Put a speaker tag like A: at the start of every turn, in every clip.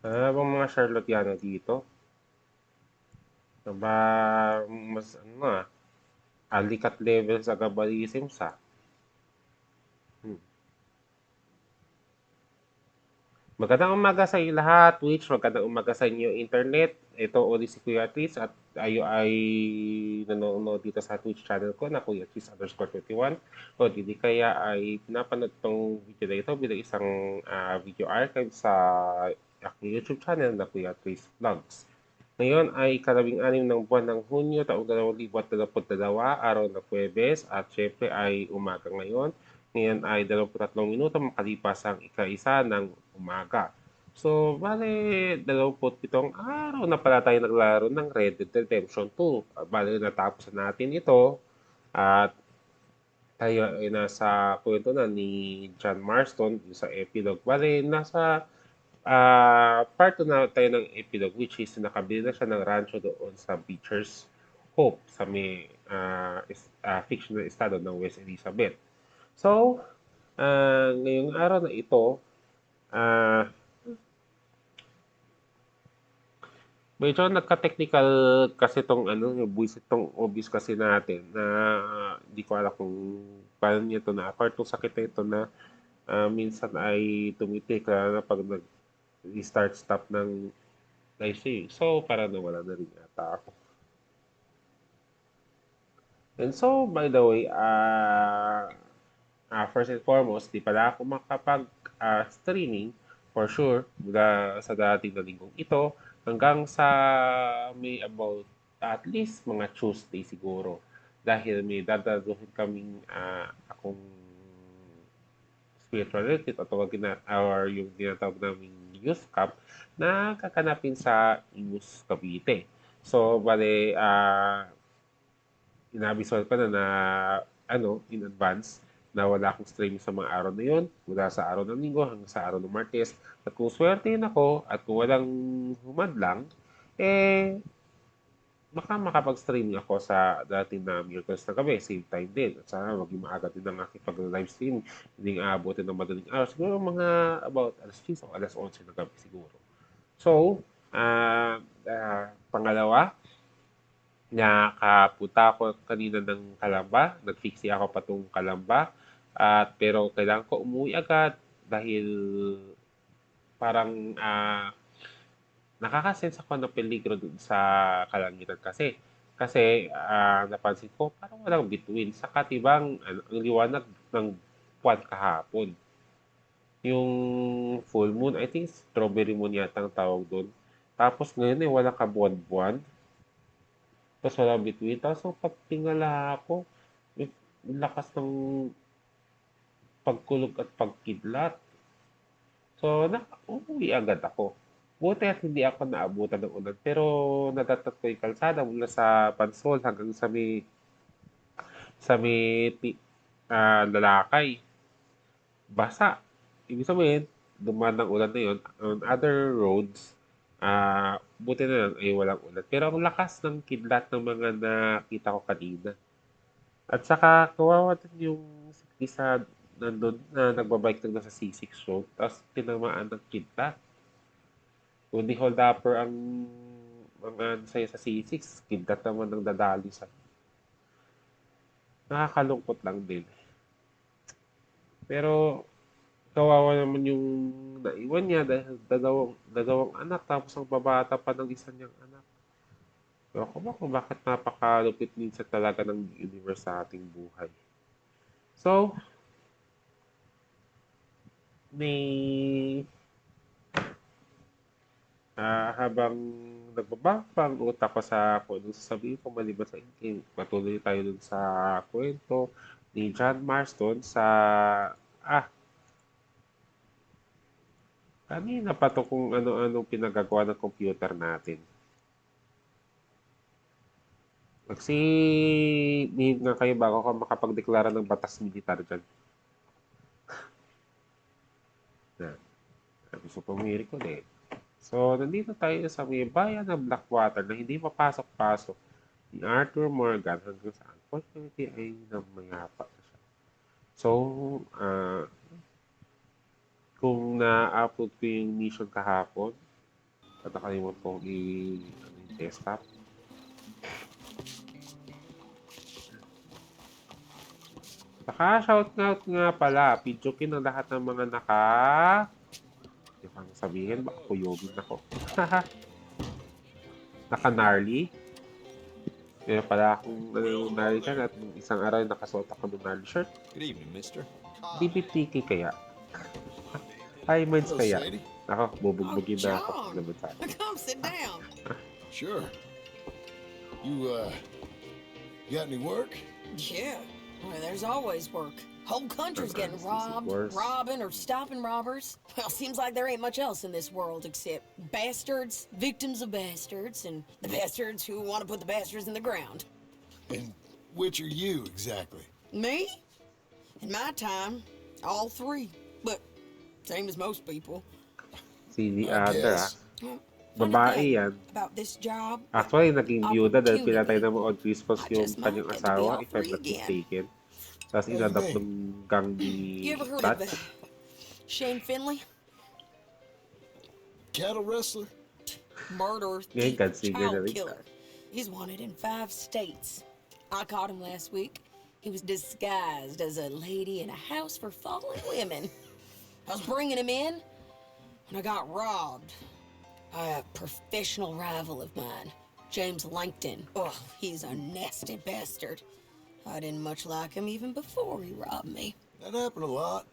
A: Bang mga Charlotteano dito? Aba, mas ano alikat level sa gabalism sa. Hmm. Magandang umaga sa inyo lahat, Twitch. Magandang umaga sa inyo, Internet. Ito ulit si Kuya Tris at ayo ay nanonood dito sa Twitch channel ko na Kuya Tris underscore 21. O hindi kaya ay pinapanood tong video na ito bilang isang video archive sa aking YouTube channel na Kuya Tris Vlogs. Ngayon ay ikalabing-anim ng buwan ng Hunyo, taong 2022, araw ng Huwebes, at syempre ay umaga ngayon. Ngayon ay 23 minuto makalipas ang ika-isa ng umaga. So, bale, 27 araw na pala tayo naglaro ng Red Dead Redemption 2. Bale, natapos na natin ito at tayo ay nasa kwento na ni John Marston yung sa epilogue. Bale, nasa part 2 na tayo ng epilogue, which is nakabili na siya ng rancho doon sa Beecher's Hope sa may fictional estado ng West Elizabeth. So, ngayong araw na ito, ah, medyo nagka-technical kasi tong ano, yung buwisit tong obvious kasi natin na hindi ko alam kung paano niya to na apart tong sakit na ito na minsan ay tumitik na pag nag-start stop ng live streaming. So, parang nawala na rin yata ako. And so, by the way, first and foremost, di pala ako makapag-streaming for sure mula sa dating na linggong ito hanggang sa may about at least mga Tuesday siguro. Dahil may dadaluhin kaming akong spiritual retreat o tawagin na or yung tinatawag naming youth camp na kakanapin sa Imus, Cavite. So, bale, inabisual ko na ano, in advance na wala akong streaming sa mga araw na yon mula sa araw ng linggo hanggang sa araw ng Martes. At kung swertein ako at kung walang humadlang, eh, baka makapag-streaming ako sa dating na Miracles na gabi, same time din. At sana maging maaga din ang aking pag-live stream. Hindi aabutin ng madaling araw. Siguro mga about alas 10 o alas 11 na gabi siguro. So, pangalawa, nakapunta ako kanina ng Kalamba, nag-fixie ako patong Kalamba, at pero kailangan ko umuwi agad dahil parang nakakasense ako ng peligro dun sa kalangitan kasi. Kasi napansin ko parang walang bituin. Sa katibang ang liwanag ng buwan kahapon. Yung full moon, I think strawberry moon yata ang tawag doon. Tapos ngayon eh, walang kabuan-buwan. Tapos walang bituin. Tapos nung pagtingala ako, may lakas ng pagkulog at pagkidlat. So, uuwi agad ako. Buti at hindi ako naabutan ng ulan. Pero nadatat ko yung kalsada mula sa Pansol hanggang sa may Lalakay. Basa. Ibig sabihin, dumaan ng ulan na yun. On other roads, buti na lang ay walang ulan. Pero ang lakas ng kidlat ng mga nakita ko kanina. At saka, kawawa din yung isa nandun na nagbabike lang sa C6 road. Tapos tinamaan ng kidlat. Kung di hold upper ang mga sa'yo sa C6, kidlat naman ng dadali sa. Nakakalungkot lang din. Pero kawawa naman yung naiwan niya dahil dalawang anak tapos ang babata pa ng isa niyang anak. Pero ako ba kung bakit napakalupit minsan talaga ng universe sa ating buhay. So, may habang nagbabak pa ang utak ko sa kung anong sasabihin ko maliban sa inking, patuloy tayo dun sa kwento ni John Marston sa ah, kanina pa to kung ano-anong pinagagawa ng computer natin. Magsihid nga kayo bago ka makapagdeklara ng batas militar dyan. Na, gusto pumiri ko eh. So, nandito tayo sa may bayan ng Blackwater na hindi mapasok-pasok ni Arthur Morgan hanggang sa unfortunately ay namayapa na siya. So, kung na-upload ko yung mission kahapon, Nakalimutan kong yung desktop. Naka-shoutout nga pala. Pidyokin ang lahat ng mga Di ba sabihin, baka kuyogin ako. Naka-gnarly. Kaya pala akong gnarly dyan at isang araw nakasuot ako ng gnarly shirt.
B: Good evening, mister.
A: DBTK kaya? High minds
B: Hello,
A: kaya?
B: Sadie.
A: Ako, bubugbugin na ako.
C: John,
A: Naman sa akin.
C: come sit down.
B: Sure. You got any work?
C: Yeah, well, there's always work. Whole country's getting robbed,
A: Worse.
C: robbing, or stopping robbers. Well, seems like there ain't much else in this world except bastards, victims of bastards, and the bastards who want to put the bastards in the ground.
B: And which are you exactly?
C: Me? In my time, all three. But same as most people.
A: Si the
B: I
A: other,
B: guess.
C: Well,
A: Babae yan.
C: about this job.
A: Actually, naging byuda dahil pinatay ng mga Odd Crispos yung kanyang asawa, if I'm not mistaken. Tapos inadapt ng gang ni
C: You ever heard of
A: Dutch.
C: Shane Finley?
B: Cattle wrestler?
C: Murderer,
A: Ngayon,
C: thief,
A: consider na
C: child
A: rin.
C: killer. He's wanted in 5 states. I caught him last week. He was disguised as a lady in a house for fallen women. I was bringing him in, and I got robbed by a professional rival of mine, James Langton. Oh, he's a nasty bastard. I didn't much like him even before he robbed me.
B: That happened a lot.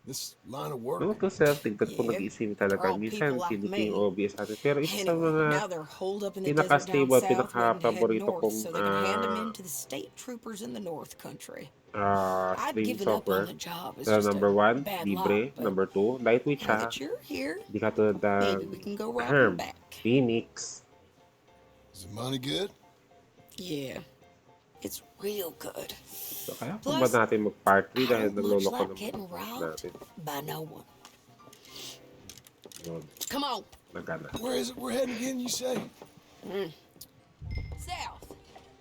B: This line of work.
A: Ano to self-tingkat po
C: Yeah,
A: nag-isip talaga.
C: they're all
A: Minsan,
C: people like
A: hindi
C: me.
A: yung obvious natin. Pero isa sa
C: Anyway,
A: mga
C: now they're holed up in the desert down
A: pinaka-stable,
C: south, waiting to head
A: pinaka-paborito
C: north
A: kong
C: so they can hand them in to the state troopers in the North Country.
A: streaming
C: I'd given up
A: software.
C: on the job. It's
A: So,
C: just
A: number
C: a
A: 1,
C: bad
A: libre.
C: luck, but
A: Number 2, Lightweight
C: now
A: siya.
C: that you're here,
A: Hindi ka tulad
C: maybe
A: ng
C: we can go robbing back.
A: Phoenix.
B: Is the money good?
C: Yeah, it's real good.
A: So, kaya kung ba natin mag-part 3 dahil
C: I don't much
A: nagloloko
C: like
A: ng
C: getting robbed
A: natin.
C: by no one.
A: Yun,
C: Come on,
A: nagana.
B: Where is it we're heading again, you say?
C: south.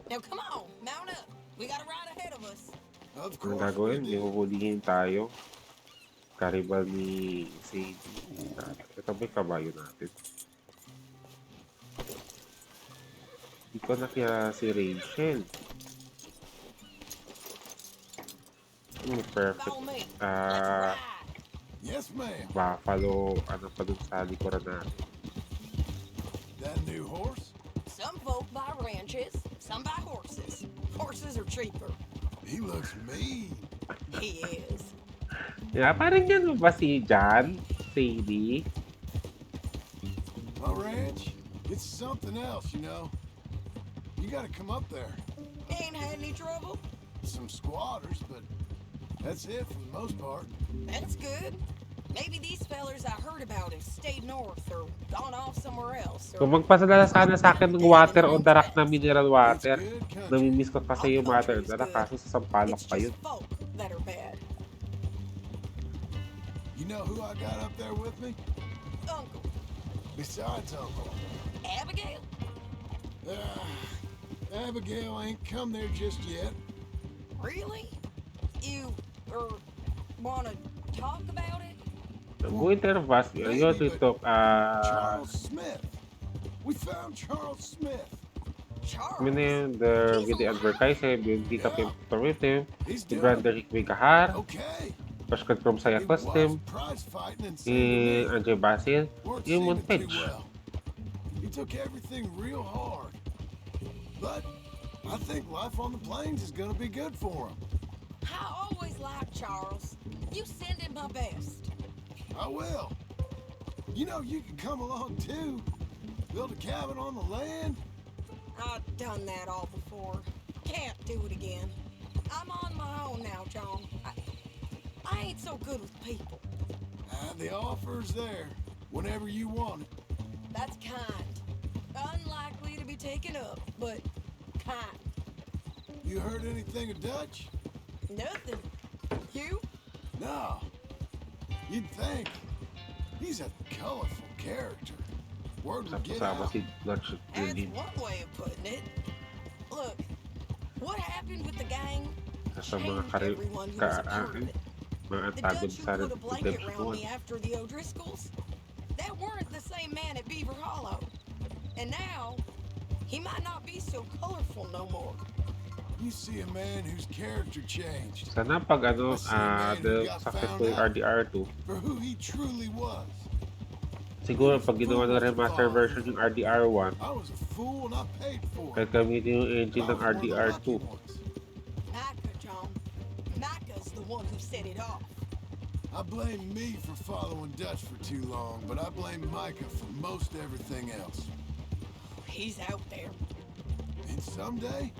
C: Now come on, mount up. We got a ride ahead of us.
B: Of
A: Anong
B: course.
A: gagawin?
B: we
A: May
B: do.
A: huhulihin tayo. Karibal ni Sadie. Ito ba yung kabayo natin? Hindi ko na kaya si Rachel. Perfect.
C: Follow me. Let's
A: Ah,
C: ride.
B: Yes, ma'am.
A: buffalo. Ano pa dun sa likuran natin?
B: That new horse?
C: Some folk buy ranches, some buy horses. Horses are cheaper.
B: He looks mean.
C: He is.
A: Yeah, parang yan mo ba si John? Sadie?
B: My ranch? It's something else, you know. You gotta come up there.
C: Ain't had any trouble?
B: Some squatters, but that's it for the most part.
C: That's good. Maybe these fellers I heard about have stayed north or gone off somewhere else.
A: Kung
C: Or
A: magpasadala sana sa akin ng water o darak na mineral
B: It's
A: water,
B: good country.
A: namimiss ko kasi yung
C: Our
A: water
C: country's
A: darak
C: good.
A: kaso sa Sampaloc
C: it's
A: pa yun.
C: just folk that are bad.
B: You know who I got up there with me?
C: Uncle,
B: Besides Uncle.
C: Abigail?
B: Abigail ain't come there just yet.
C: Really? You, wanna talk about it?
A: Winter Bass, yun ito,
B: Charles Smith. We found Charles Smith.
C: Charles?
A: yun na yun, with the advertising, yung kita pinto
B: He's
A: si
B: doing
A: Brander Hikmigahar,
B: okay.
A: Pascal from Saya
B: It was
A: Custom,
B: prize fighting and
A: si Andre Basil,
B: weren't
A: yung
B: seeming too
A: Montpage.
B: well. He took everything real hard. But I think life on the plains is gonna be good for him.
C: I always liked Charles. You send him my best.
B: I will. You know, you can come along too. Build a cabin on the land.
C: I've done that all before. Can't do it again. I'm on my own now, John. I ain't so good with people.
B: The offer's there whenever you want it.
C: That's kind. Unlikely to be taken up, but kind.
B: You heard anything of Dutch?
C: Nothing. You?
B: No. You'd think. He's a colorful character. Word would get
A: Kasama
B: out.
A: si Dutch
C: That's
A: Julian.
C: one way of putting it. Look, what happened with the gang
A: Sa mga
C: changed everyone who was a part of it.
A: mga
C: The
A: tagod
C: Dutch who
A: sa
C: put a blanket
A: redemption
C: around
A: 1.
C: me after the O'Driscolls, that weren't the same man at Beaver Hollow. And now, he might not be so colorful no more.
B: You see a man whose character changed.
A: Sana pag
B: I see a man who got found
A: successful yung
B: out
A: RDR2,
B: for who he truly was.
A: siguro
B: Maybe
A: pag ginawa ng
B: foolish to
A: remaster
B: follow
A: version
B: you.
A: yung RDR1,
B: I was a fool and I paid for
A: kahit
B: it.
A: gamitin yung
B: But
A: engine
B: I
A: ng
B: was one of the lucky
A: RDR2.
B: ones.
C: Micah, John. Micah's the one who set it off.
B: I blame me for following Dutch for too long, but I blame Micah for most everything else.
C: He's out there.
B: And someday,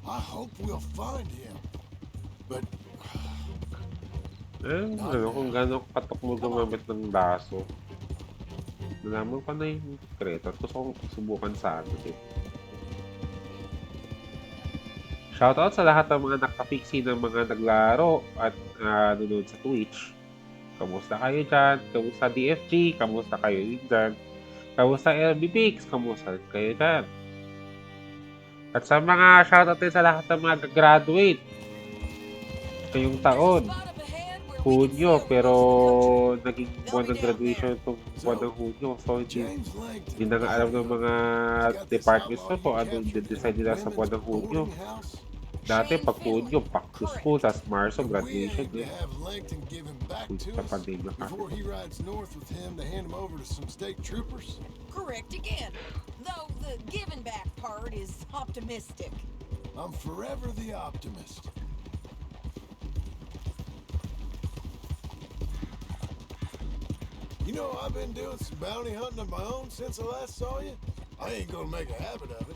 B: I hope we'll find him. But
A: Ano, kung gano'ng katok mo gumamit ng laso. Nalaman ko na yung sekreto at gusto kong subukan sa ano din. Shoutout sa lahat ng mga nakapiksi ng mga naglaro at nanonood sa Twitch. Kamusta kayo dyan? Kamusta DFG? Kamusta kayo dyan? Kamusta LBPix? Kamusta kayo dyan? At sa mga shoutout din sa lahat ng mga graduate ngayong taon. Hunyo, pero naging buwan ng graduation itong buwan ng Hunyo. So, hindi na nga alam ng mga departments to kung ano yung design nila sa buwan ng Hunyo. Dati, pag Hunyo, back to school, tas Marso, graduation. Sa pandemya kasi.
B: before he rides north with him to hand him over to some state troopers?
C: Correct again. Though the giving back part is optimistic.
B: I'm forever the optimist. You know, I've been doing some bounty hunting of my own since I last saw you. I ain't gonna make a habit of it.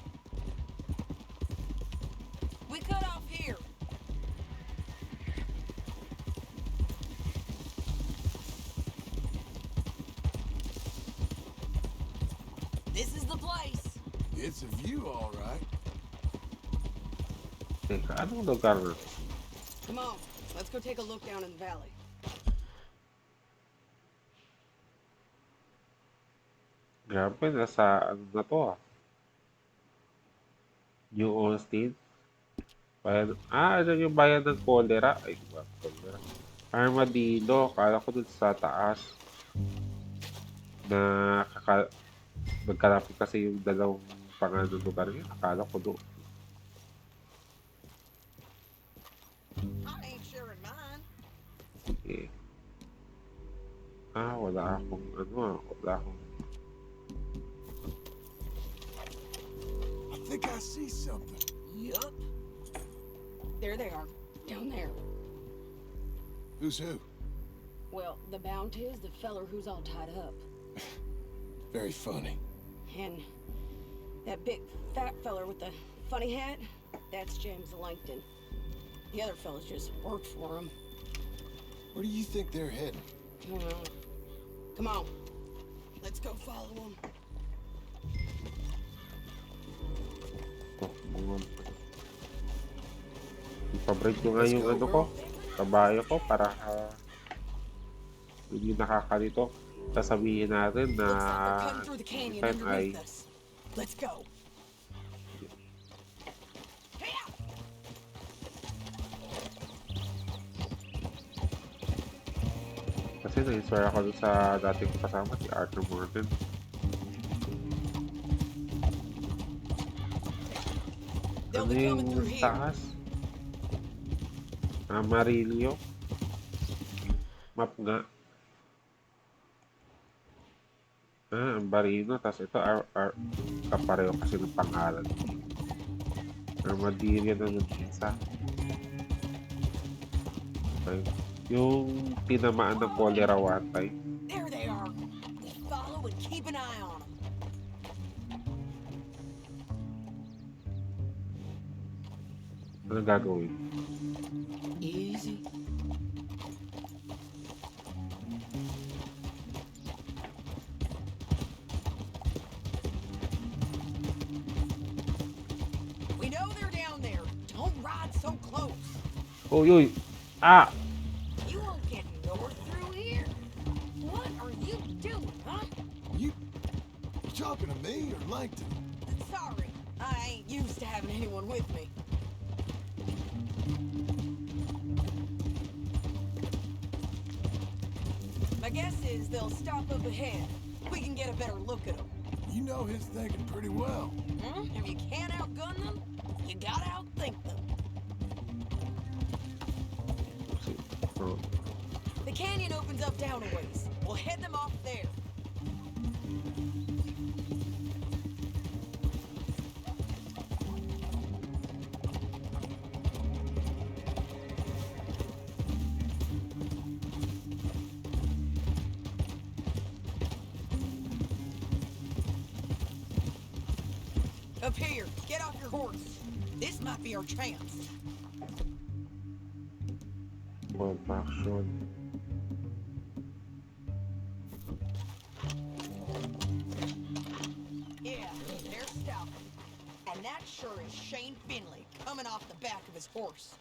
C: We cut off here. This is the place.
B: It's a view, all right.
A: Teka, anong lugar na?
C: Come on, let's go take a look down in the valley.
A: Grabe, nasa ano na to New Austin. Bayan, ano yung bayan ng cholera? Ay, ba, cholera. Armadillo. Kala ko dun sa taas. Na nagkalapit kasi yung dalawang pangalan ng lugar yun. Akala ko doon.
C: I ain't sure in mine.
A: Okay. Wala akong wala akong
B: I think I see something.
C: Yup. There they are, down there.
B: Who's who?
C: Well, the bounty is the feller who's all tied up.
B: Very funny.
C: And that big fat feller with the funny hat, that's James Langton. The other fellas just worked for him.
B: Where do you think they're heading?
C: I don't know. Come on. Let's go follow them.
A: ipabride ko nga yung ano ko, kabayo ko para hindi nakakalito. Sasabihin natin na
C: Looks like they're cutting through the canyon
A: time ay
C: underneath us. Let's go.
A: kasi na-inspire ako dun sa dating kasama si Arthur Morgan.
C: They'll
A: Ano
C: be coming through
A: yung
C: here.
A: taas? Amarillo. Map nga. Ambarino. Tapos ito, kapareho kasi ng pangalan. Armadillo na nag-isa. Okay. Yung tinamaan ng cholera one time.
C: There they are. Follow and keep an eye on them.
A: Ano gagawin?
C: Easy. We know they're down there. Don't ride so close.
A: Uy, uy! Ah!
C: You won't get north through here. What are you doing, huh?
B: You talking to me or Langton?
C: Sorry, I ain't used to having anyone with me. My guess is they'll stop up ahead. We can get a better look at them.
B: You know his thinking pretty well.
C: If you can't outgun them, you gotta outthink them.
A: So,
C: The canyon opens up down a ways. We'll head them off there. Up here, get off your horse. This might be our chance.
A: bomb action.
C: Yeah, they're stopping. And that sure is Shane Finley coming off the back of his horse.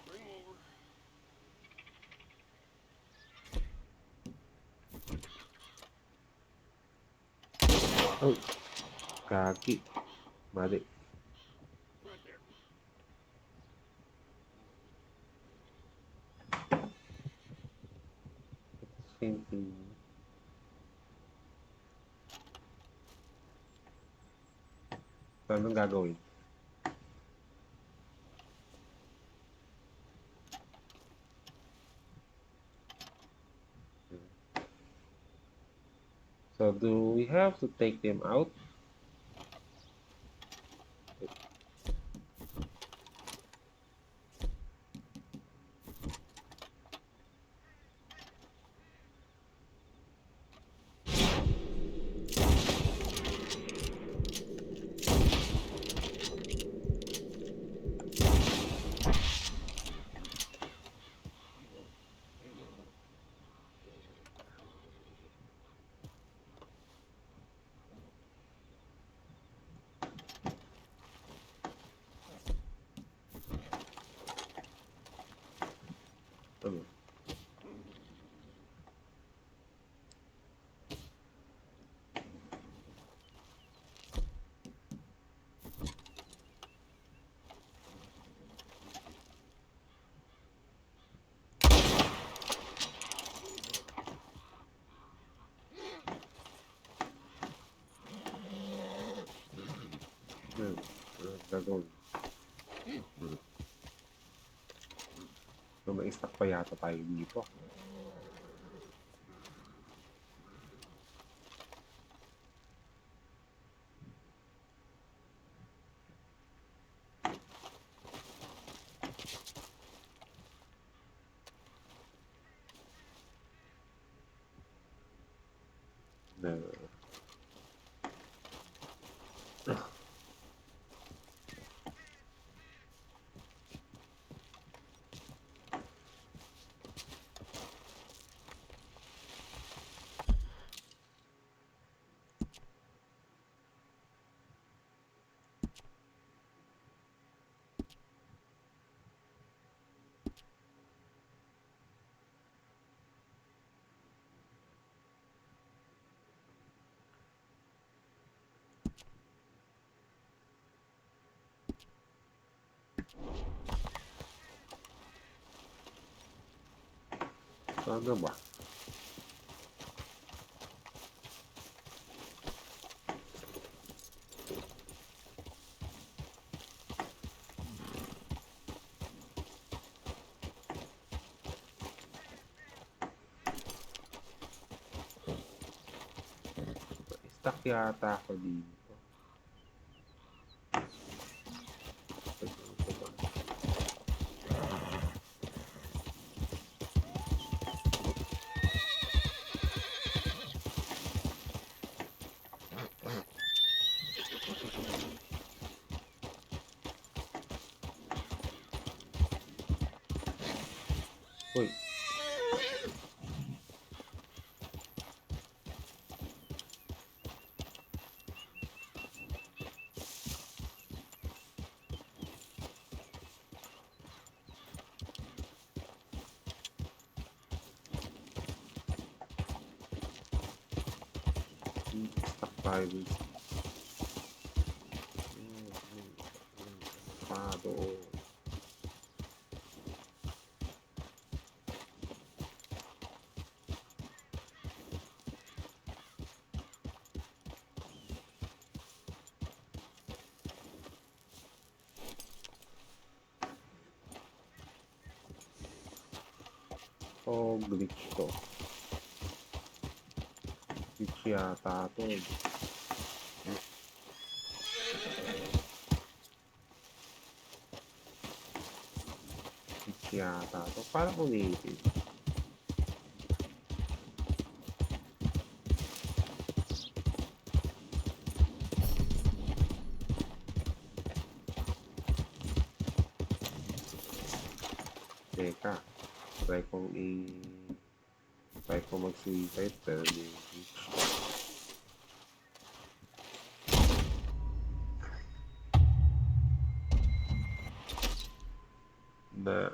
B: Bring him over.
A: Oh, kaki. Mali.
B: Right there.
A: Same thing. So, anong gagawin? So, do we have to take them out? Ano? Gagawin. So, may stock pa yata tayo dito. Na, ano ba? Stuck yata ako dito. Ito ba? Uy, stuck tayo dito. Doon. O glitch to? Glitch yata to. Glitch yata to. Parang ulitin. Teka. Try kong mag-suicide pero hindi glitch. Na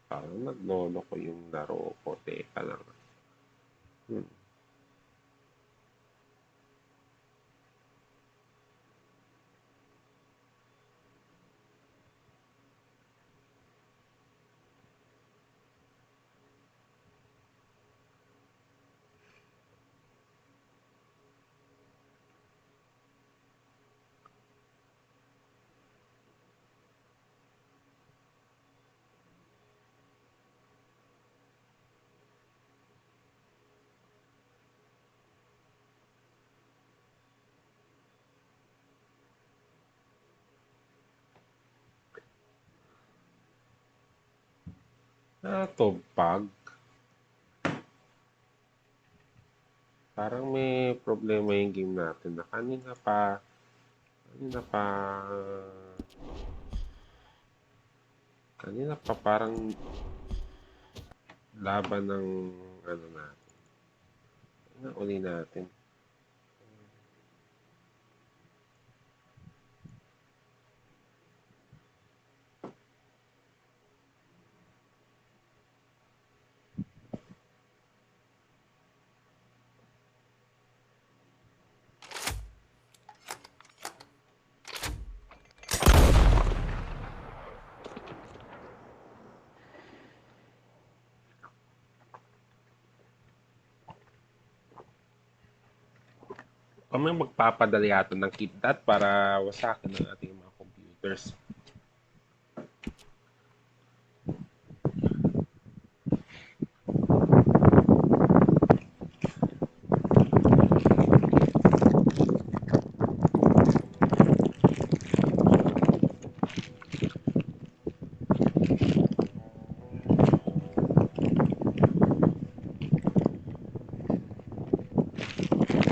A: parang naglolo ko yung laro ko. Teka lang. Hmm. To pag. Parang may problema yung game natin na kanina pa parang laban ng ano natin. Ano uli natin? Kami magpapadala yata ng KitKat para wasakin ng ating mga computers.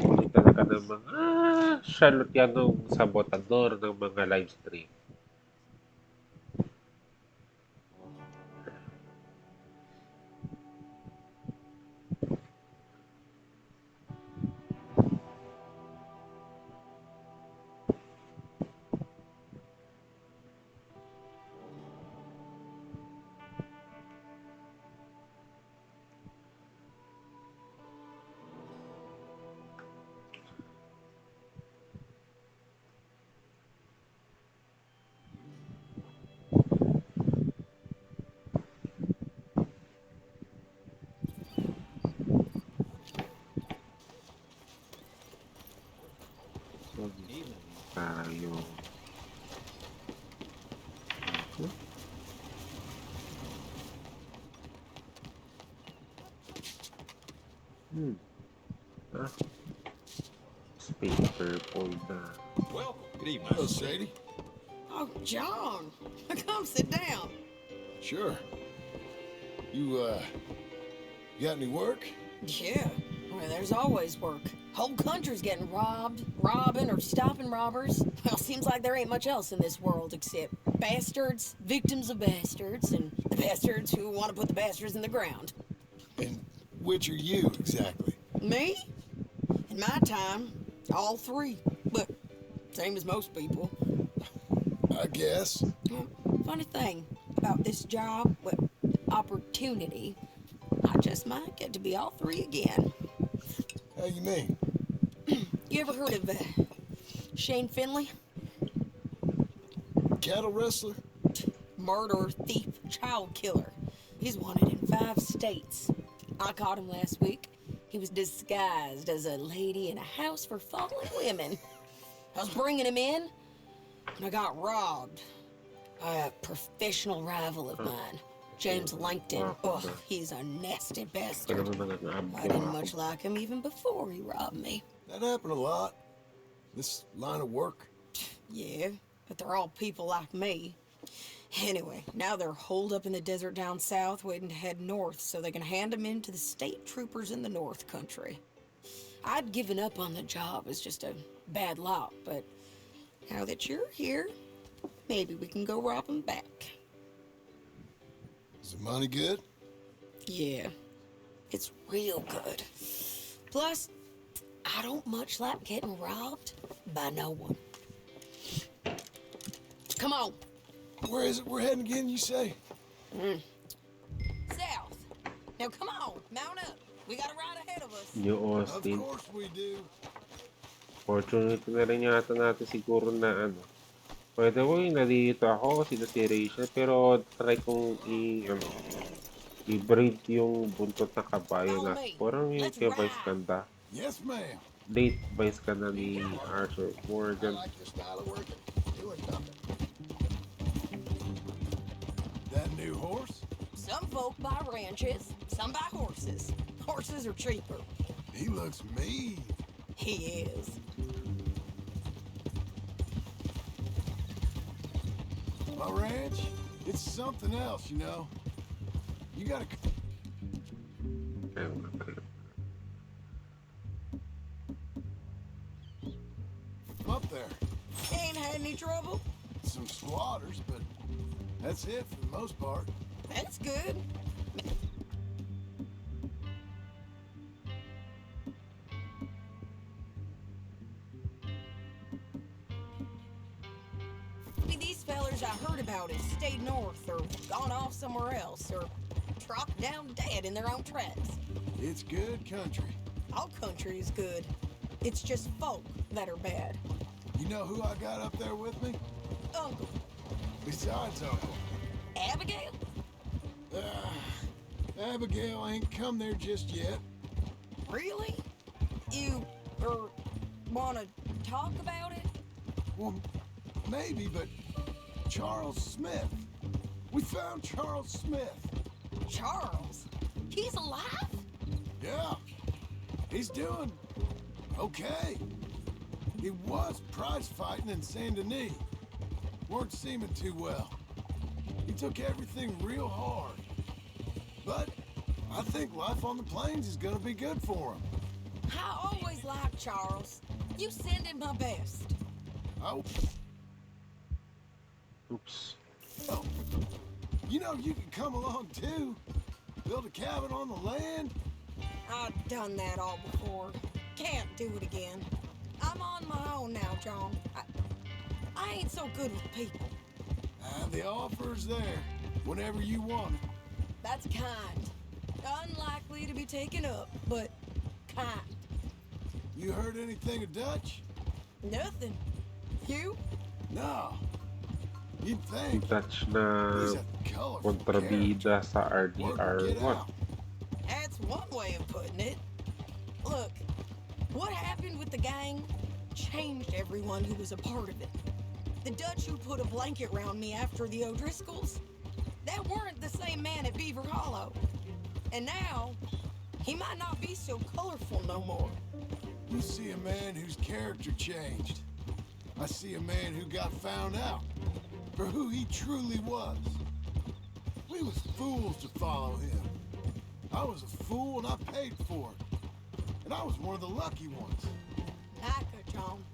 A: Huli talaga ng mga Charlotteanong sabotador ng mga live stream. So, dito tayo. Paper folder.
B: Welcome. Good evening. Hello, Sadie.
C: Oh, John, come sit down.
B: Sure. You got any work?
C: Yeah, well, there's always work. Whole country's getting robbed, robbing, or stopping robbers. Well, seems like there ain't much else in this world except bastards, victims of bastards, and the bastards who want to put the bastards in the ground.
B: And which are you exactly?
C: Me? In my time, all three. But same as most people.
B: I guess.
C: Well, funny thing about this job, well, opportunity, I just might get to be all three again.
B: How you mean?
C: You ever heard of Shane Finley?
B: Cattle wrestler?
C: Murderer, thief, child killer. He's wanted in 5 states. I caught him last week. He was disguised as a lady in a house for fallen women. I was bringing him in when I got robbed by a professional rival of mine, James Langton. Oh, he's a nasty bastard. I didn't much like him even before he robbed me.
B: That happened a lot. This line of work.
C: Yeah, but they're all people like me. Anyway, now they're holed up in the desert down south, waiting to head north so they can hand them in to the state troopers in the North Country. I'd given up on the job as just a bad lot, but now that you're here, maybe we can go rob them back.
B: Is the money good?
C: Yeah, it's real good. Plus, I don't much like getting robbed by no one. Come on.
B: Where is it we're heading again, you say?
C: South. Now come on, mount up. We got a ride ahead of us.
A: New
B: Of
A: Austin.
B: course we do.
A: Fortunate na rin yata natin siguro na ano. By the way, nalilito ako kasi si Rachel, pero try kong i-braid yung buntot na kabayo na parang yung kay Vice Ganda.
B: Yes, ma'am.
A: Date Vice Ganda ni Arthur Morgan.
B: I like your style of working. Doing nothing. That new horse?
C: Some folk buy ranches, some buy horses. Horses are cheaper.
B: He looks mean.
C: He is.
B: My ranch, it's something else, you know. You gotta come up there.
C: Ain't had any trouble?
B: Some squatters, but that's it for the most part.
C: That's good. Maybe these fellers I heard about have stayed north or gone off somewhere else or dropped down dead in their own tracks.
B: It's good country.
C: All country is good. It's just folk that are bad.
B: You know who I got up there with me?
C: Uncle,
B: Besides Uncle.
C: Abigail?
B: Abigail ain't come there just yet.
C: Really? You, wanna talk about it?
B: Well, maybe, but Charles Smith. We found Charles Smith.
C: Charles? He's alive?
B: Yeah, he's doing okay. He was prize fighting in Saint Denis. Weren't seeming too well. He took everything real hard. But I think life on the plains is gonna be good for him.
C: I always liked Charles. You send him my best.
B: Oh,
A: Oops.
B: oh, you know you can come along too. Build a cabin on the land.
C: I've done that all before. Can't do it again. I'm on my own now, John. I ain't so good with people.
B: The offer's there whenever you want it.
C: That's kind. Unlikely to be taken up, but kind.
B: You heard anything of Dutch?
C: Nothing. You?
B: No. You'd think.
A: Touch
B: He's
A: na
B: a colorful character.
A: kontrabida sa
B: Word to get
A: RDR1.
B: out.
C: That's one way of putting it. Look, what happened with the gang changed everyone who was a part of it. The Dutch who put a blanket around me after the O'Driscolls, that weren't the same man at Beaver Hollow. And now, he might not be so colorful no more.
B: You see a man whose character changed. I see a man who got found out for who he truly was. We was fools to follow him. I was a fool and I paid for it. And I was one of the lucky ones.
C: Micah, John.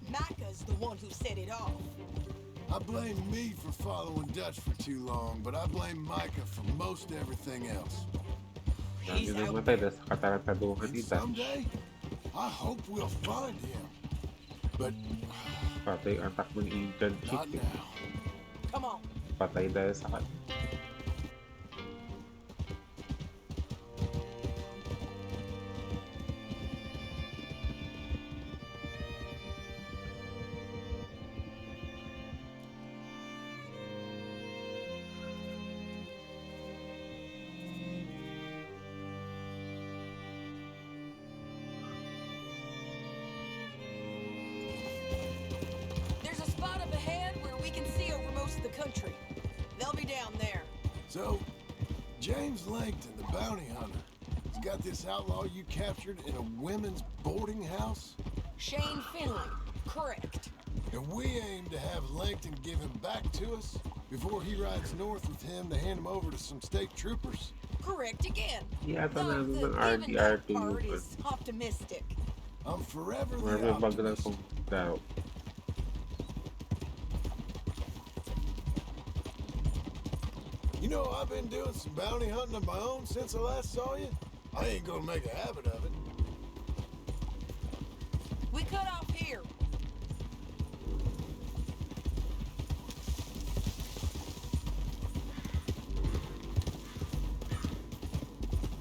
C: Micah's the one who set it off.
B: I blame me for following Dutch for too long, but I blame Micah for most everything else.
A: Lagi
C: He's out
A: namatay dahil sa katarantaduhan
B: And
A: ni Dutch.
B: someday, I hope we'll find him. But
A: Patay ang takbong agent
B: not
A: chick.
B: now.
C: Come on.
A: Patay dahil sa kanya.
C: There's a spot up ahead country. They'll be down there.
B: So, James Langton, the bounty hunter, has got this outlaw you captured in a women's boarding house?
C: Shane Finley. Correct.
B: And we aim to have Langton give him back to us before he rides north with him to hand him over to some state troopers?
C: Correct again.
A: Yata
C: Though
A: namin
C: the
A: ng
C: given back
A: RDR to
C: part
A: you.
C: is optimistic.
B: I'm forever
A: Where
B: the
A: may bag na
B: optimist.
A: kung doubt.
B: You know, I've been doing some bounty hunting of my own since I last saw you. I ain't gonna make a habit of it.
C: We cut off here.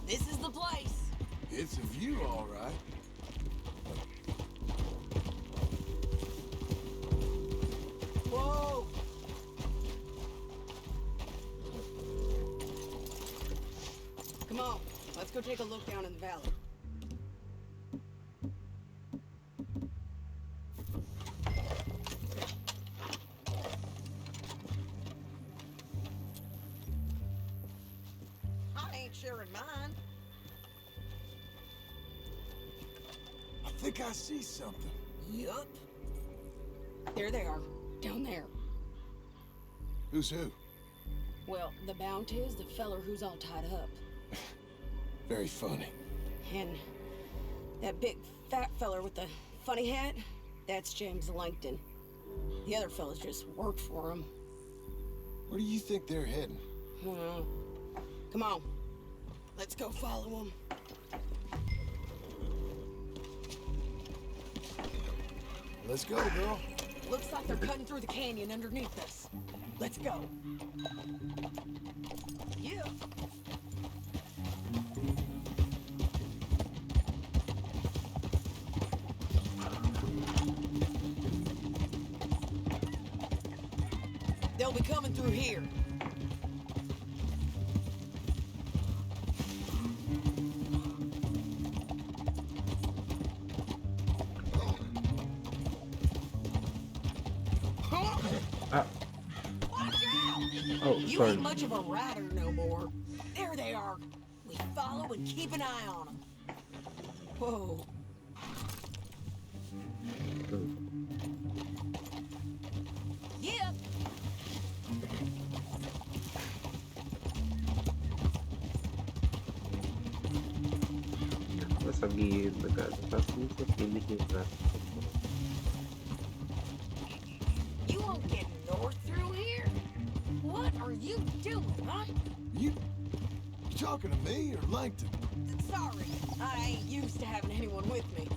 C: This is the place.
B: It's a view, all right.
C: Whoa! Come on, let's go take a look down in the valley. I ain't sharing mine.
B: I think I see something.
C: Yup. There they are, down there.
B: Who's who?
C: Well, the bounty is the feller who's all tied up.
B: Very funny.
C: And that big fat feller with the funny hat, that's James Langton. The other fellas just worked for him.
B: Where do you think they're heading?
C: Come on, let's go follow them.
B: Let's go, girl.
C: Looks like they're cutting through the canyon underneath us. Let's go. Yeah. They'll be coming through here.
A: Ah,
C: Watch out!
A: oh,
C: You
A: sorry.
C: ain't much of a rider no more. There they are. We follow and keep an eye on them. Whoa. Yeah.
A: Nasa gilid na gano'n. Tapos minsan pinihit natin.
C: You won't get north through here? What are you doing, huh?
B: You talking to me or Langton?
C: Sorry, I ain't used to having anyone with me.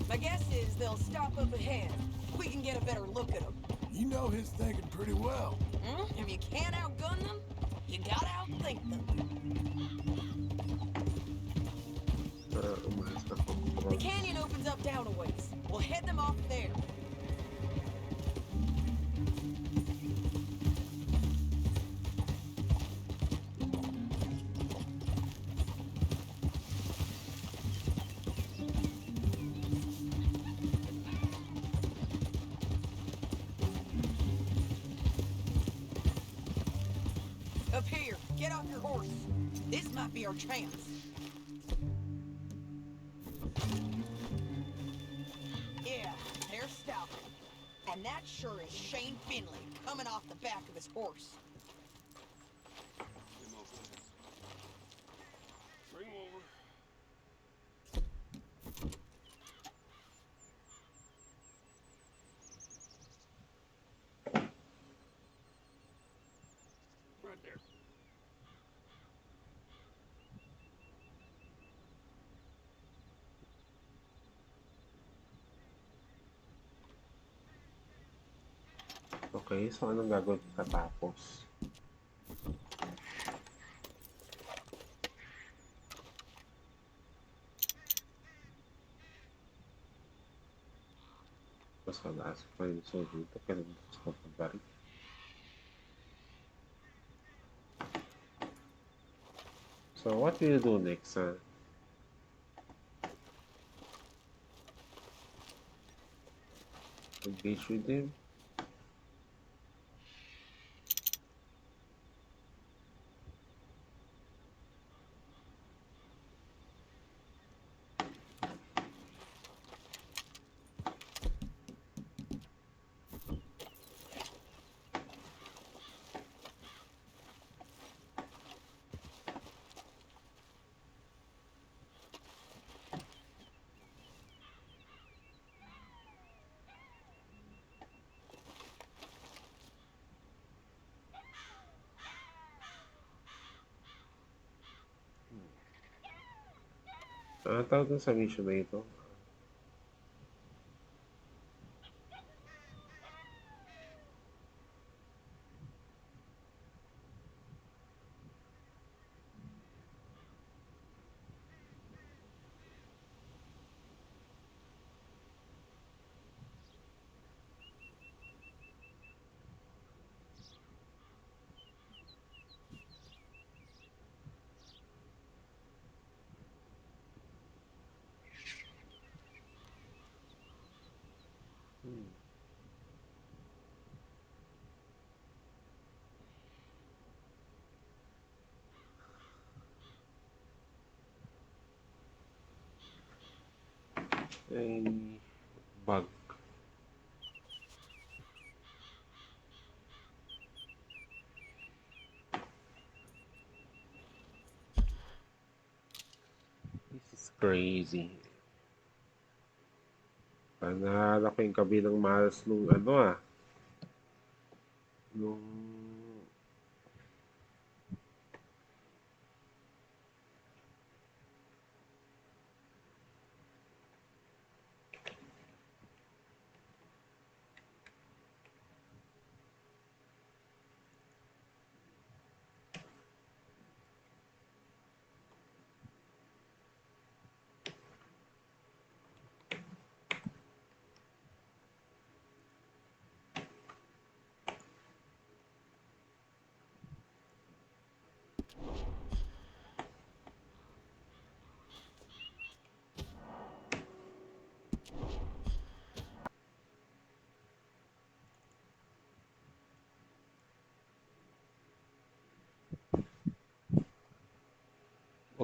C: My guess is they'll stop up ahead. We can get a better look at them.
B: You know his thinking pretty well.
C: If you can't outgun them, you gotta outthink them.
A: Umalis na po.
C: The canyon opens up down a ways. We'll head them off there. Up here, get off your horse. This might be our chance. Yeah, they're stopping. And that sure is Shane Finley coming off the back of his horse.
D: Bring him over. Right there.
A: Okay, so anong gagawin katapos? Mas mataas pa yung so dito kaya sa pagbarik. So what do you do next? Engage with him. Ano tawag dun sa mission na ito? Ay, bug. This is crazy. Naalala ko yung kabilang miles nung nung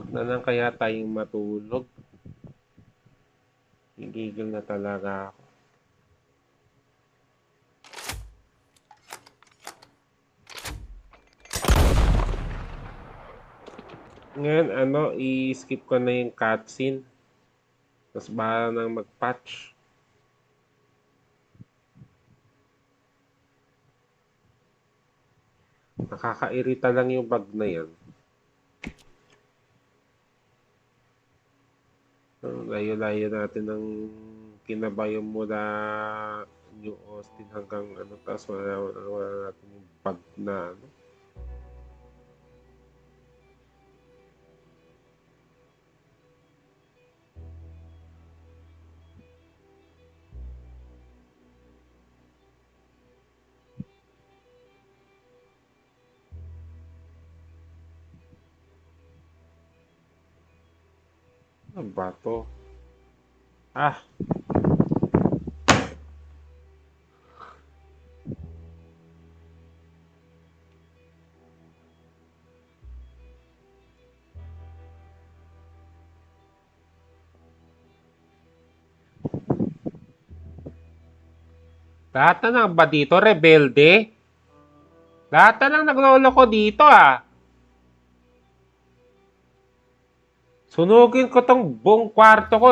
A: wag na lang kaya tayong matulog. Gigigil na talaga ako. Ngayon, i-skip ko na yung cutscene. Tapos bahala nang mag-patch. Nakakairita lang yung bug na yan. Layo-layo natin ng kinabayan mula New Austin hanggang tapos wala natin yung bug na Ano ba to? Ah! Lahat na lang ba dito, rebelde? Lahat na lang nagloloko dito Sunugin ko tong buong kwarto ko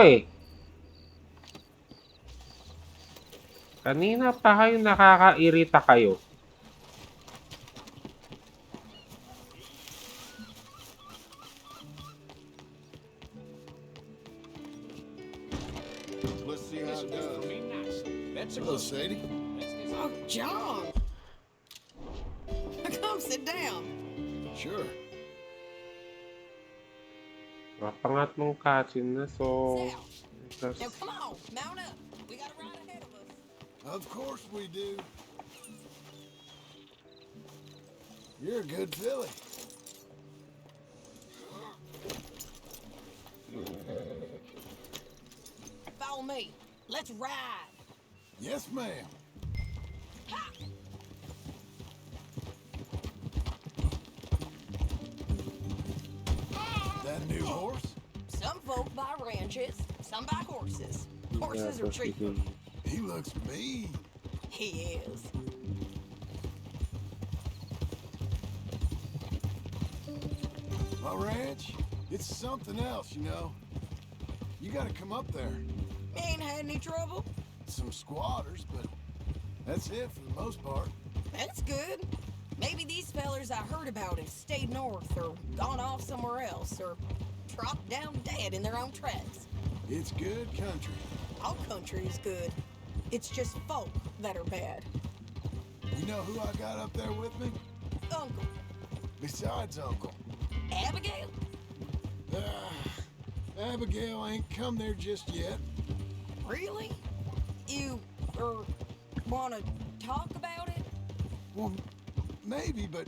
A: Kanina pa kayo nakakairita kayo.
B: Let's see how it does. Hello, Sadie.
C: Oh, John! Come sit down.
B: Sure.
A: Pangatlong cutscene na, so...
C: Now come on, mount up. We got a ride ahead of us.
B: Of course we do. You're a good filly.
C: Follow me. Let's ride.
B: Yes, ma'am. That new horse?
C: Some folk buy ranches, some buy horses. Horses are
A: Tapos
C: cheaper.
A: sige.
B: He looks mean.
C: He is.
B: My ranch, it's something else, you know. You gotta come up there.
C: Ain't had any trouble.
B: Some squatters, but that's it for the most part.
C: That's good. Maybe these fellers I heard about have stayed north or gone off somewhere else or dropped down dead in their own tracks.
B: It's good country.
C: All country is good. It's just folk that are bad.
B: You know who I got up there with me?
C: Uncle,
B: Besides Uncle.
C: Abigail,
B: Abigail ain't come there just yet.
C: really? You, wanna talk about it?
B: Well, maybe, but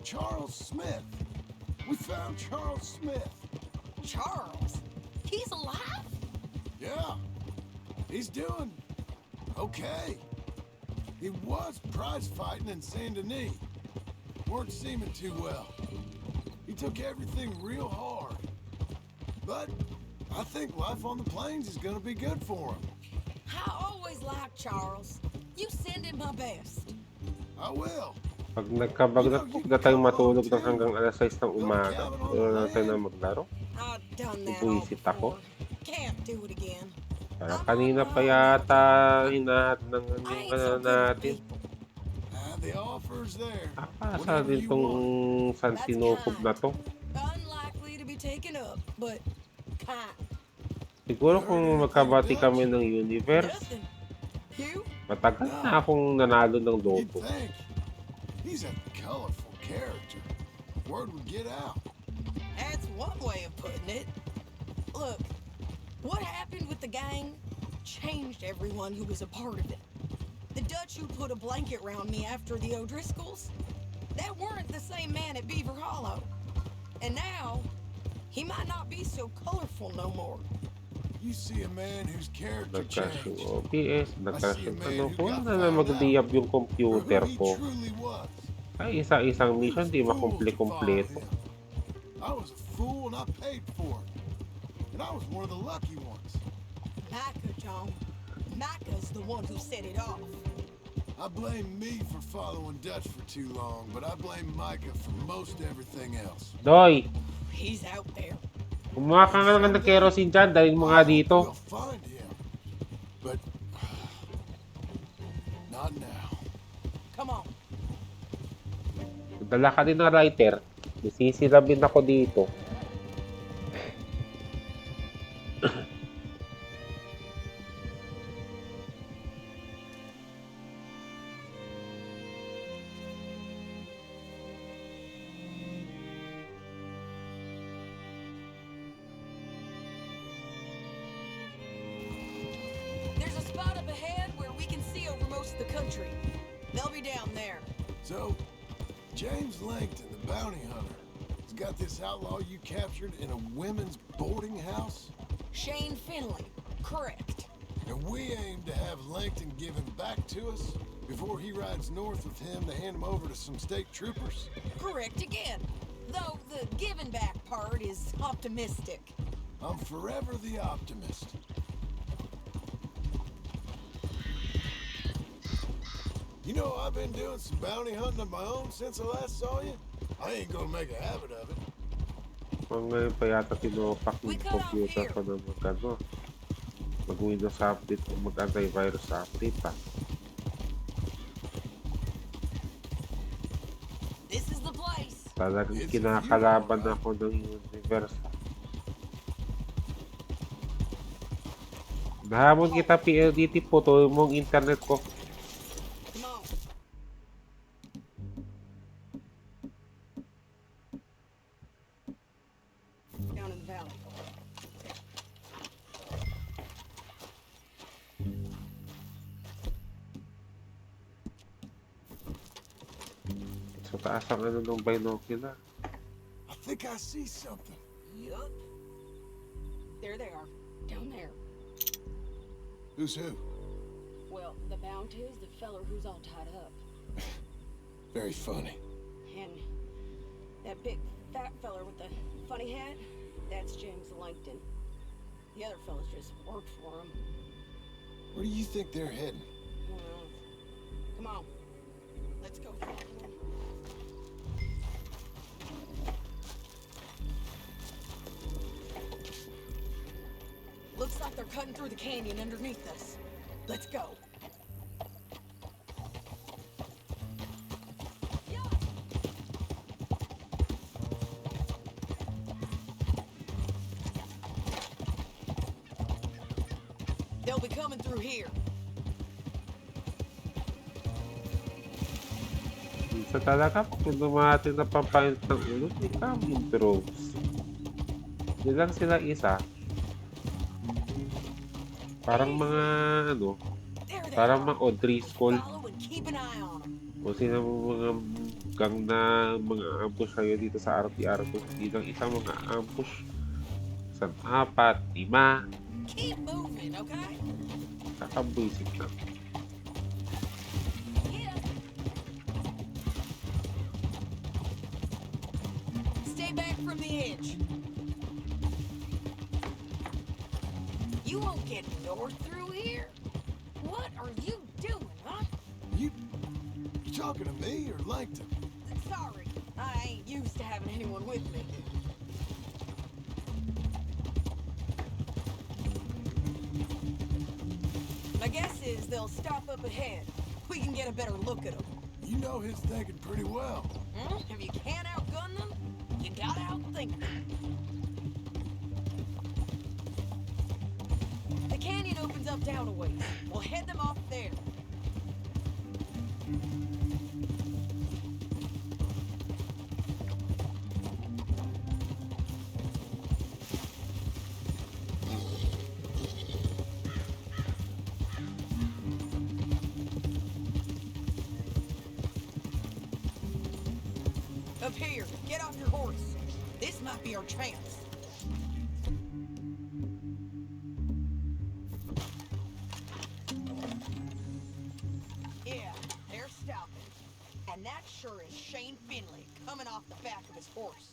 B: Charles Smith. We found Charles Smith.
C: Charles? He's alive?
B: Yeah, he's doing okay. He was prize fighting in Saint Denis. Weren't seeming too well. He took everything real hard. But I think life on the plains is gonna be good for him.
C: I always liked Charles. You send him my best.
B: I will.
A: Pag nagkabagnat po, na tayong matulog ng hanggang alas 6 ng umaga. Wala na tayo na maglaro.
C: I've done that all
A: Buwisit ako.
C: before. Can't do it again.
A: Para kanina pa yata hinahat ng
C: I ain't
A: ano
C: so good with
A: natin.
C: people.
B: The offer's there.
A: Asa
B: Whatever
A: din
B: you
A: tong
B: want.
A: San Sinopog na to.
C: Unlikely to be taken up, but kind.
A: Siguro kung magkabati kami ng universe,
C: Nothing. You?
A: matagal na akong nanalo ng
B: You'd
A: loto.
B: think. He's a colorful character. Word would get out.
C: That's one way of putting it. Look, what happened with the gang changed everyone who was a part of it. The Dutch who put a blanket round me after the O'Driscolls, that weren't the same man at Beaver Hollow. And now, he might not be so colorful no more.
B: You see a man whose character
A: Nagcrash yung
B: changed.
A: OBS, nagcrash yung ano. Kung na na mag-diab yung
B: For
A: computer
B: who he
A: ko.
B: truly was.
A: Ay, isa-isang mission, di
B: Fool to
A: makumpli-kumpleto.
B: follow him. I was a fool and I paid for it. And I was one of the lucky ones.
C: Micah, John. Micah's the one who set it off.
B: I blame me for following Dutch for too long, but I blame Micah for most everything else.
A: Doy,
C: He's out there.
A: kumuha ka nga ng kerosene dyan, dalhin mo nga dito.
B: We'll find him. But not now.
C: Come on.
A: Dala ka din ng writer. Isisilabin ako dito.
C: There's a spot up ahead where we can see over most of the country. They'll be down there.
B: So, James Langton, the bounty hunter, has got this outlaw you captured in a women's boarding house?
C: Shane Finley. Correct.
B: And we aim to have Langton give him back to us before he rides north with him to hand him over to some state troopers?
C: Correct again. Though the giving back part is optimistic.
B: I'm forever the optimist. You know, I've been doing some bounty hunting of my own since I last saw you. I ain't gonna make a habit of it.
A: Kung ngayon pa yata tinopak yung computer ko na mag-ano. Mag-Windows update o mag-antivirus update pa.
C: This is the place.
A: Talagang kinakalaban ako ng universe. Nahamon kita PLDT po, tuloy mong internet ko.
C: Come on. Down in the valley.
A: Sa taas ang ano ng binocular.
B: I think I see something.
C: Yup. There they are. Down there.
B: Who's who?
C: Well, the bounty is the feller who's all tied up.
B: Very funny.
C: And that big fat feller with the funny hat, that's James Langton. The other fellas just worked for him.
B: Where do you think they're heading?
C: Well, come on. Let's go. Looks like they're cutting through the canyon underneath us. Let's go. They'll be coming through here.
A: Minsan talaga, kung dumating na pampaint ng ulo, may coming troops. Di lang sila isa. Parang mga, ano,
C: There they
A: parang
C: are.
A: mga O'Driscoll.
C: Follow and keep an eye on them.
A: Kung sino mga gang na mga ambush kayo dito sa RTR ko. Hindi lang isang mga ambush. Isang 4, 5.
C: Keep moving, okay?
A: Kakabwisit lang.
C: Yeah. Stay back from the edge. You won't get north through here? What are you doing, huh?
B: You talking to me or Langton?
C: Sorry, I ain't used to having anyone with me. My guess is they'll stop up ahead. We can get a better look at them.
B: You know his thinking pretty well.
C: If you can't outgun them, you gotta outthink them. The canyon opens up down a ways. We'll head them off there. Up here, get off your horse. This might be our chance. Yeah, they're stopping. And that sure is Shane Finley coming off the back of his horse.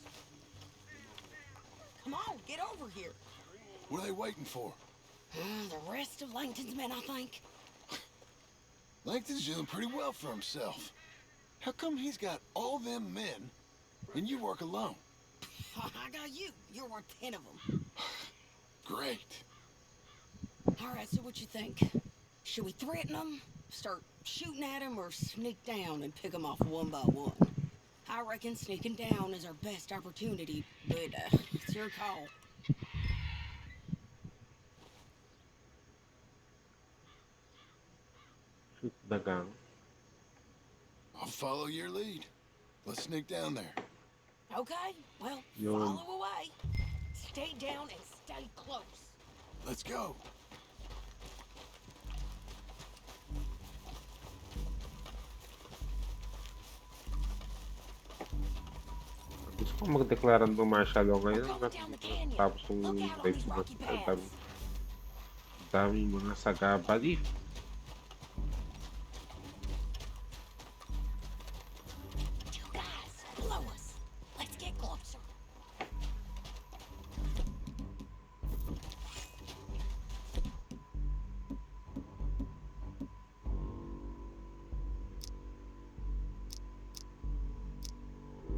C: Come on, get over here.
B: What are they waiting for?
C: The rest of Langton's men, I think.
B: Langton's doing pretty well for himself. How come he's got all them men and you work alone?
C: I got you. You're worth 10 of them.
B: Great.
C: All right, so what you think? Should we threaten them, start shooting at them, or sneak down and pick them off one by one? I reckon sneaking down is our best opportunity, but it's your call.
A: Shoot the gang.
B: I'll follow your lead. Let's sneak down there.
C: Okay, well,
A: Yun.
C: follow away. Stay down and stay close.
B: Let's go.
A: Gusto ko magdeklara ng martial law ngayon.
C: We're going down the canyon.
A: Tapos kung
C: Look out on
A: life
C: these
A: mo,
C: rocky
A: ang
C: paths.
A: daming mga sagabali.
C: Two guys below us. Let's get closer.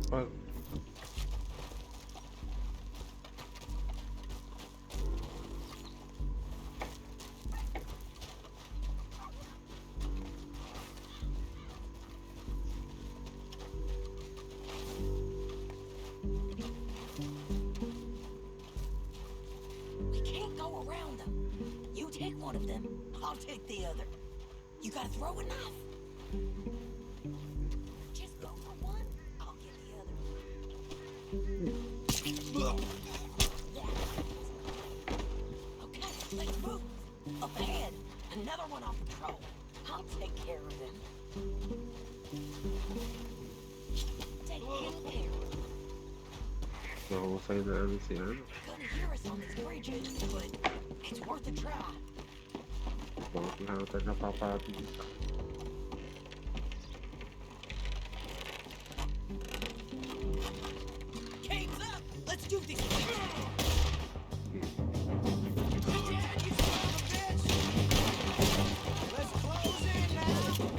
A: Pag
C: We can't go around them. You take one of them, I'll take the other. You gotta throw a knife. Just go for one, I'll get the other. Okay, let's move. Up ahead, another one on patrol. I'll take care of him. Take him care of.
A: nahusay na ano si ano.
C: Gonna hear us on these bridges, but it's worth a try.
A: bounty hunter na papakita.
C: Game's up. Let's do this.
A: Sige.
C: Dad, you son of a bitch. Let's close in now.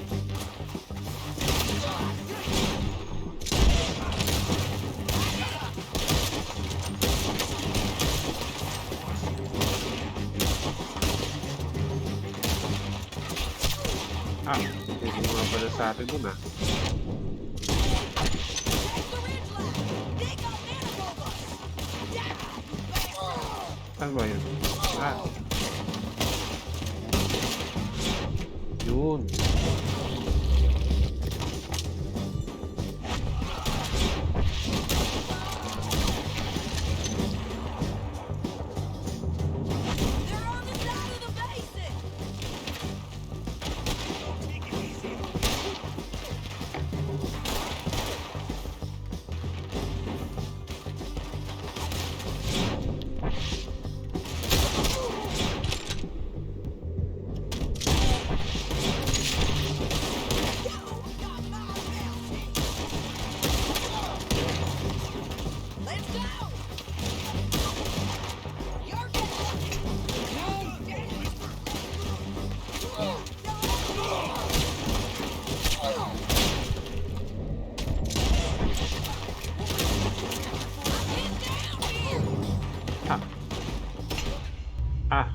A: Hindi mo nga pala sa atin dun ah. Saan ba yun? Yun.
C: They're on the side of the basin. Take it easy. Let's go! You're
A: Ah. Ah.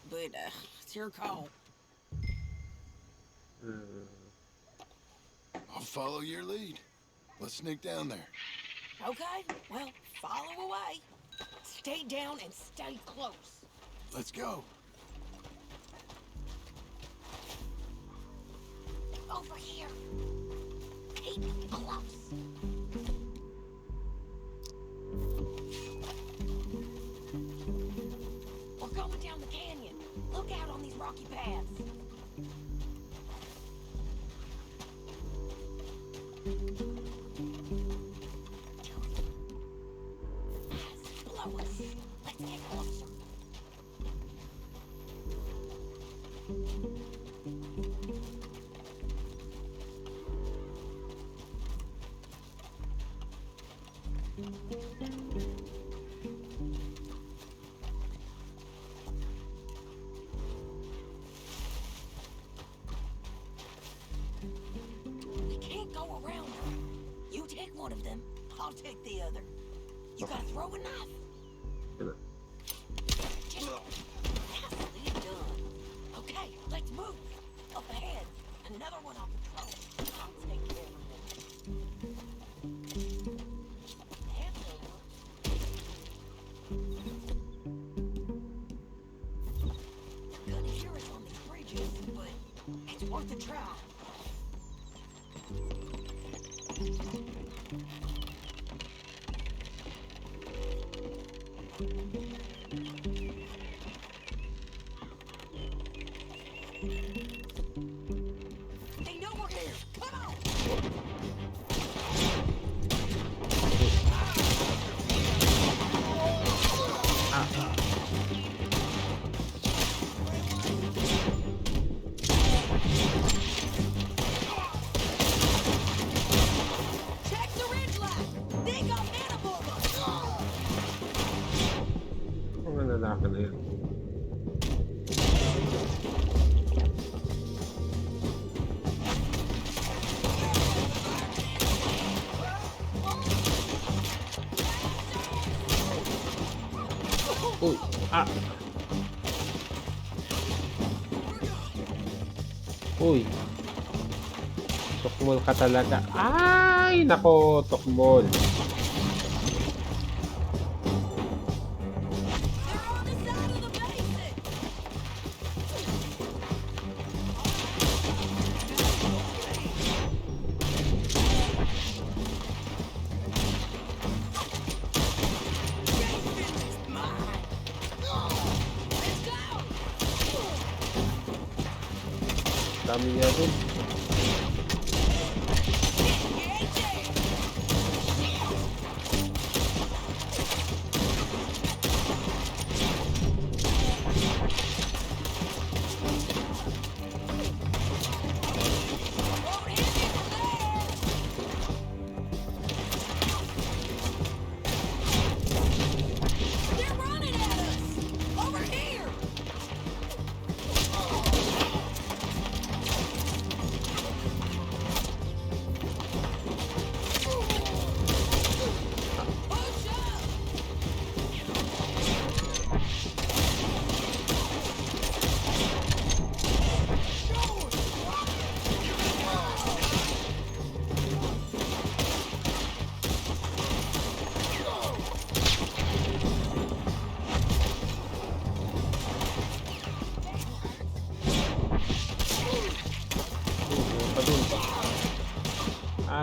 C: But it's your call.
B: I'll follow your lead. Let's sneak down there.
C: Okay, well, follow away. Stay down and stay close.
B: Let's go.
C: Over here. Keep close. We're going down the canyon. Look out on these rocky paths. Blow us. Let's get closer. We can't go around them. You take one of them, I'll take the other. You gotta throw a knife. Just nicely done. Okay, let's move. Up ahead, another one on patrol. I'll take care of it. Hands over. Gonna hear us on these bridges, but it's worth a try. They know we're here. Come on. Check the ridge line. They got mandibles.
A: Mga lalaki na yan. Uy! Ah! Uy! Tukmol ka talaga. Ay! Nako! Tukmol!
C: They're on the side of the basin. It's mine. Let's go.
A: Dami niya dun.
C: Engage.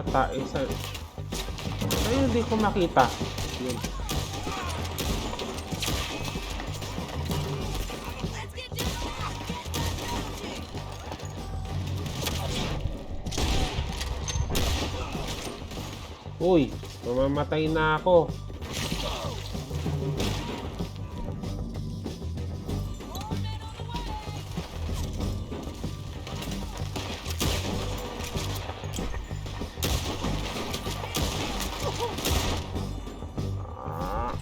A: ata. Isa. Ay, hindi ko makita. Yun. Uy, mamamatay na ako. Ah.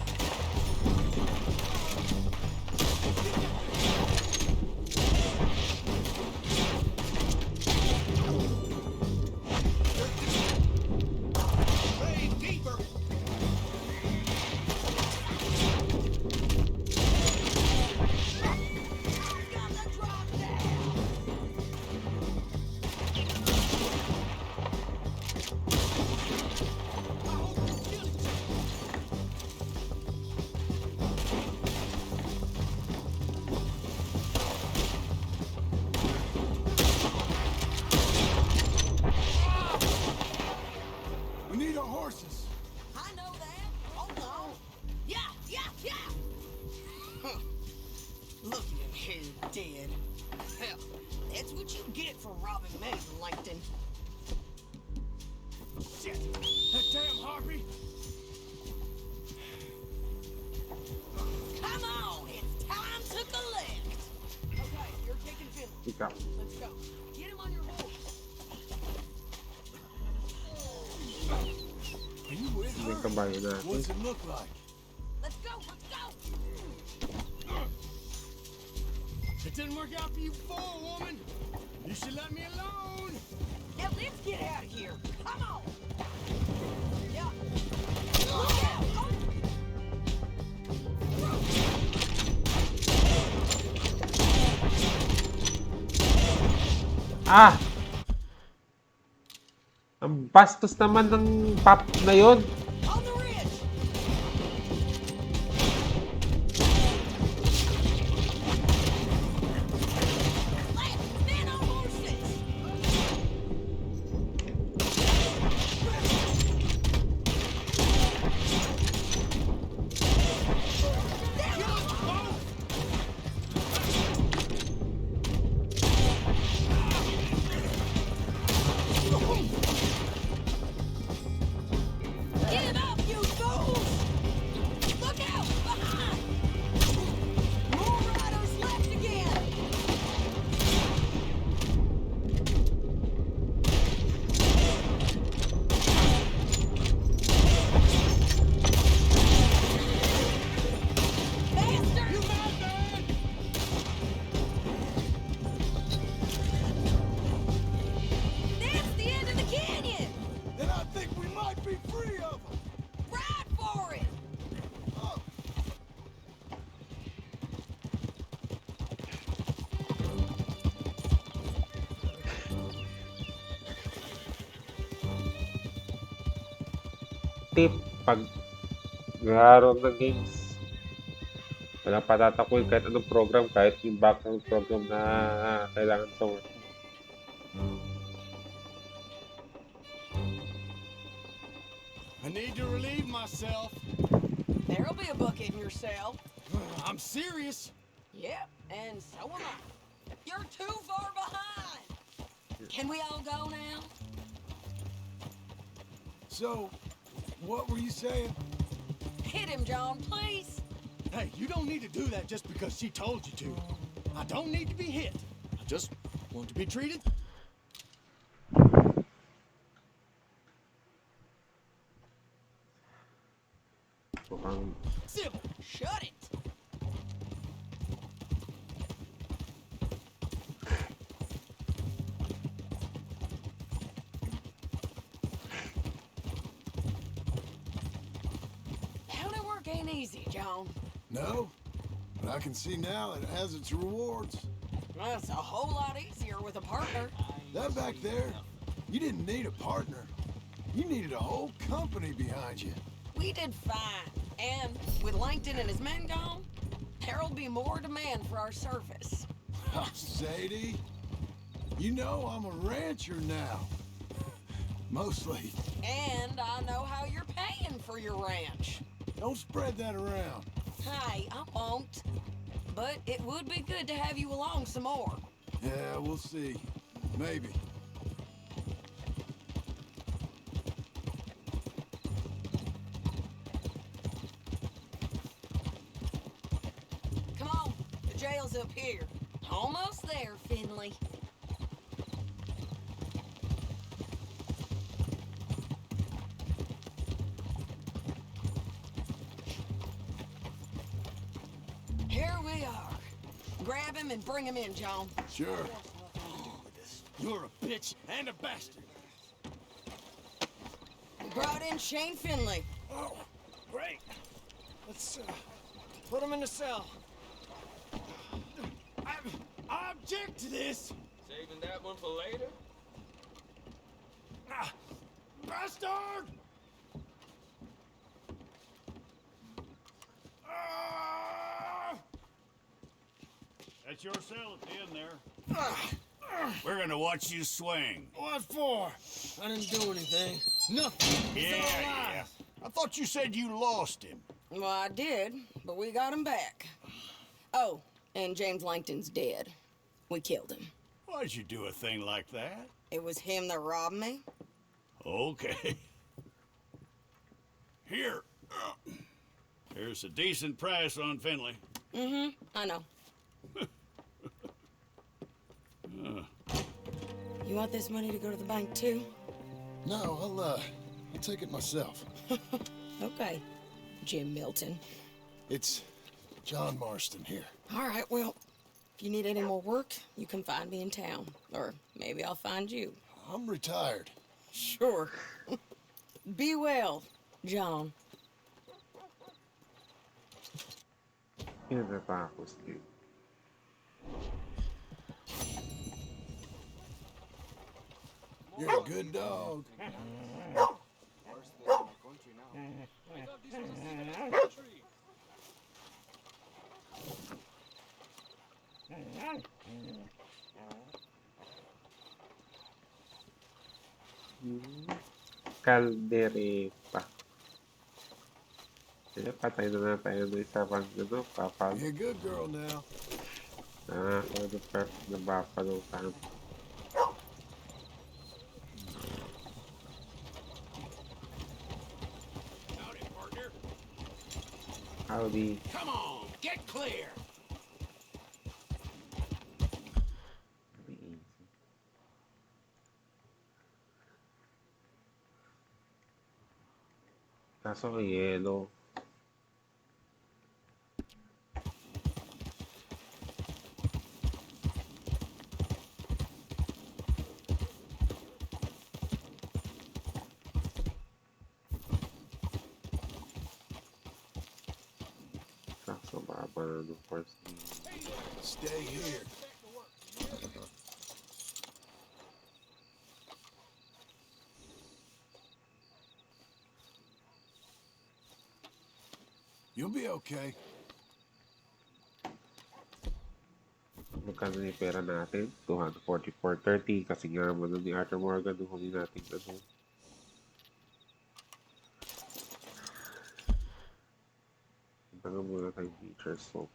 B: We need our horses.
C: I know that. Hold on. Yeah, yeah, yeah. Huh. Look at him here, dead. Hell, that's what you get for robbing me, Langton.
B: Shit! That damn harpy!
C: Come on, it's time to collect. Okay, you're taking Finley.
A: Ikaw.
C: Let's go. Get him on your horse.
B: Are you with
A: Hindi
B: her?
A: kabayo natin.
B: What's it look like?
C: Let's go, let's go.
D: It didn't work out for you before, woman. You should let me alone.
C: Now let's get out of here. Come on. Yeah. Look out.
A: Ah! Ang bastos naman ng pop na yon.
C: On the ridge. Let's men on horses. Get up, you fools! Look out! Behind! More riders left again! Faster! You madman! That's the end of the canyon!
B: Then I think we might be free of them.
C: Ride for it!
B: Oh,
A: Tip, pag laro ng games, wala patatakuin kahit anong program, kahit yung background program na kailangan sa work.
D: I need to relieve myself.
C: There'll be a bucket in your cell.
D: I'm serious.
C: Yep, and so am I. You're too far behind! Can we all go now?
B: so, what were you saying?
C: Hit him, John, please!
D: Hey, you don't need to do that just because she told you to. I don't need to be hit. I just want to be treated.
A: Mukhang
D: Civil.
C: Shut it! County work ain't easy, John.
B: No, but I can see now it has its rewards.
C: That's a whole lot easier with a partner.
B: That back there, you didn't need a partner. You needed a whole company behind you.
C: We did fine. And with Langton and his men gone, there'll be more demand for our service.
B: Sadie, you know I'm a rancher now. Mostly.
C: And I know how you're paying for your ranch.
B: Don't spread that around.
C: Hey, I won't. But it would be good to have you along some more.
B: Yeah, we'll see. Maybe.
C: Come on, the jail's up here. Almost there, Finley. Here we are. Grab him and bring him in, John.
B: Sure.
D: You're a bitch and a bastard.
C: We brought in Shane Finley.
D: Oh, great. Let's put him in the cell. I object to this.
E: Saving that one for later?
D: Ah, bastard! Ah!
F: That's your cell at the end there. We're gonna watch you swing.
D: What for? I didn't do anything. Nothing. It's all
F: Yeah.
D: lies.
F: I thought you said you lost him.
C: Well, I did, but we got him back. Oh, and James Langton's dead. We killed him.
F: Why'd you do a thing like that?
C: It was him that robbed me.
F: Okay. Here. Here's a decent price on Finley.
C: I know. You want this money to go to the bank too?
B: No, I'll take it myself.
C: Okay, Jim Milton.
B: It's John Marston here.
C: All right, well, if you need any more work, you can find me in town. Or maybe I'll find you.
B: I'm retired.
C: Sure. Be well, John.
A: Pinatapos din.
B: You're a good dog.
A: Caldereta. Eh, patay na tayo ng isa pang ano, papal.
B: You're a good girl now.
A: Ah, ano pa na bapalutan.
F: Howdy, partner.
A: Howdy.
F: Come on, get clear.
A: Very easy. Kaso yellow. Kaso baba na ng first team.
B: Stay here. You'll be okay.
A: Magkano na yung pera natin? 244.30 kasi nga naman ni Arthur Morgan nung huli natin ano. Taga muna tayong features so.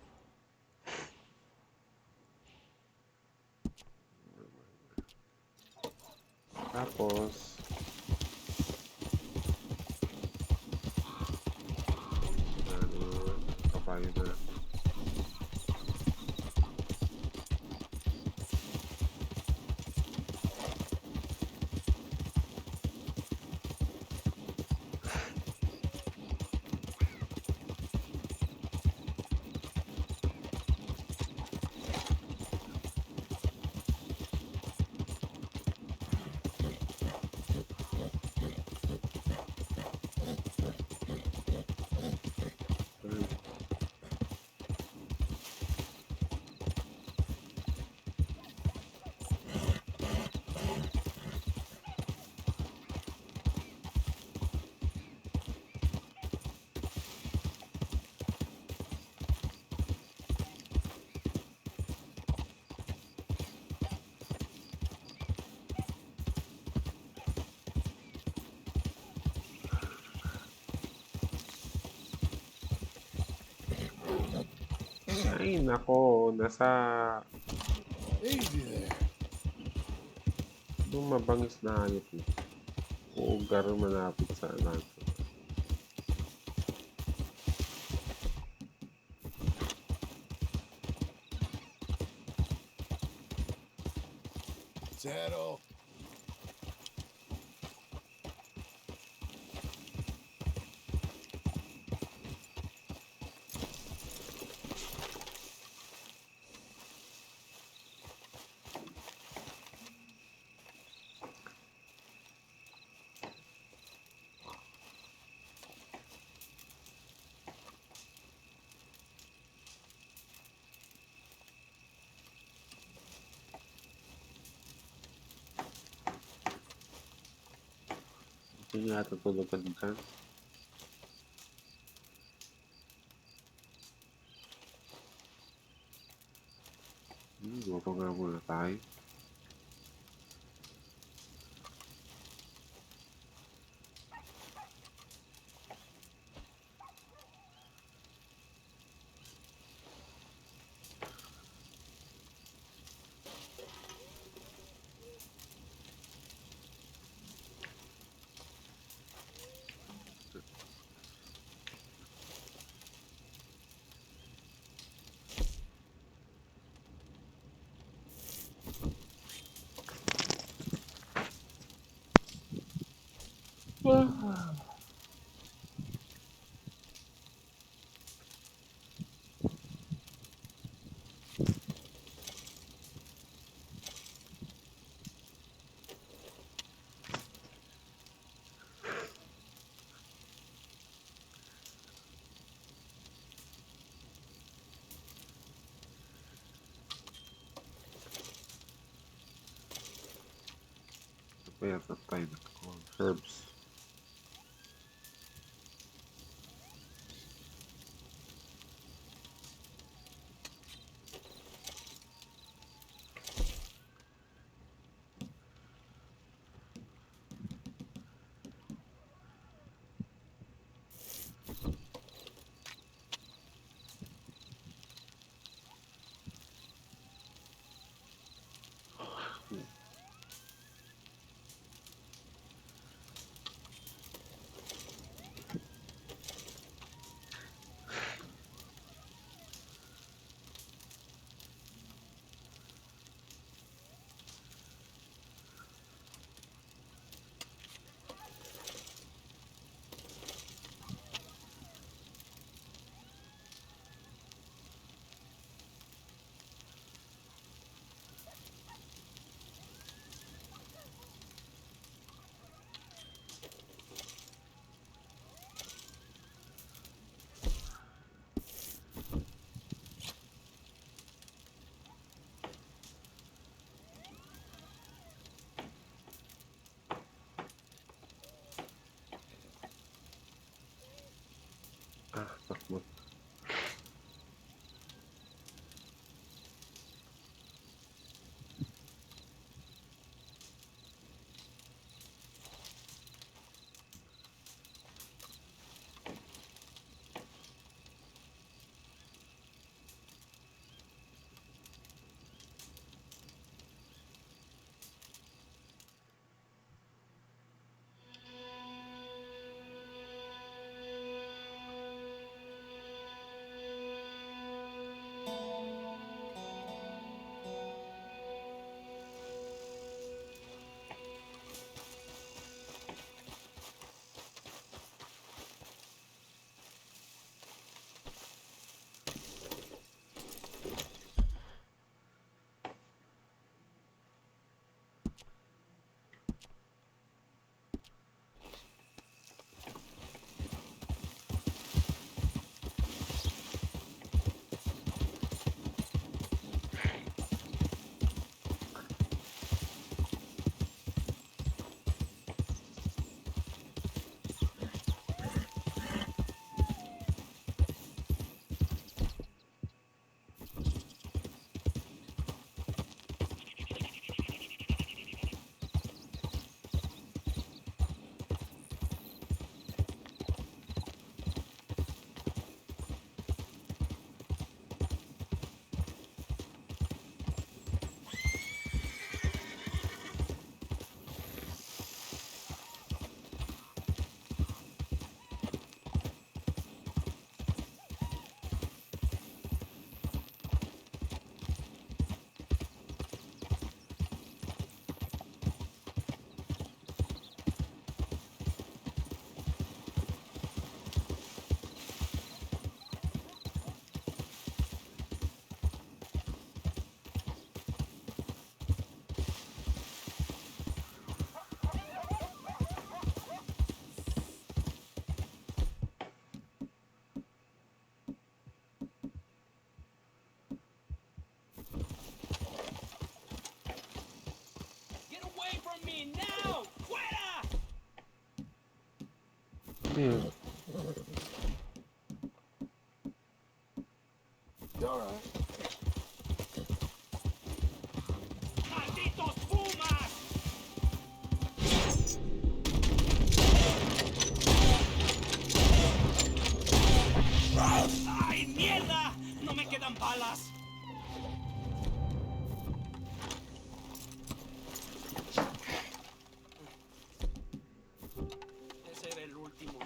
A: Tapos ano, kapayo na. Ay, nako. Nasa
B: Easy there.
A: mabangis na hayop eh. Uugar malapit sa natin.
B: Settle.
A: Hindi nga tutulog ka din dyan. Luto nga muna tayo. Kaya tayo ng herbs. Ah, takbo. Hmm.
B: All right.
F: ¡Malditos pumas! ¡Ay, mierda! ¡No me quedan balas!
E: Ese era el último.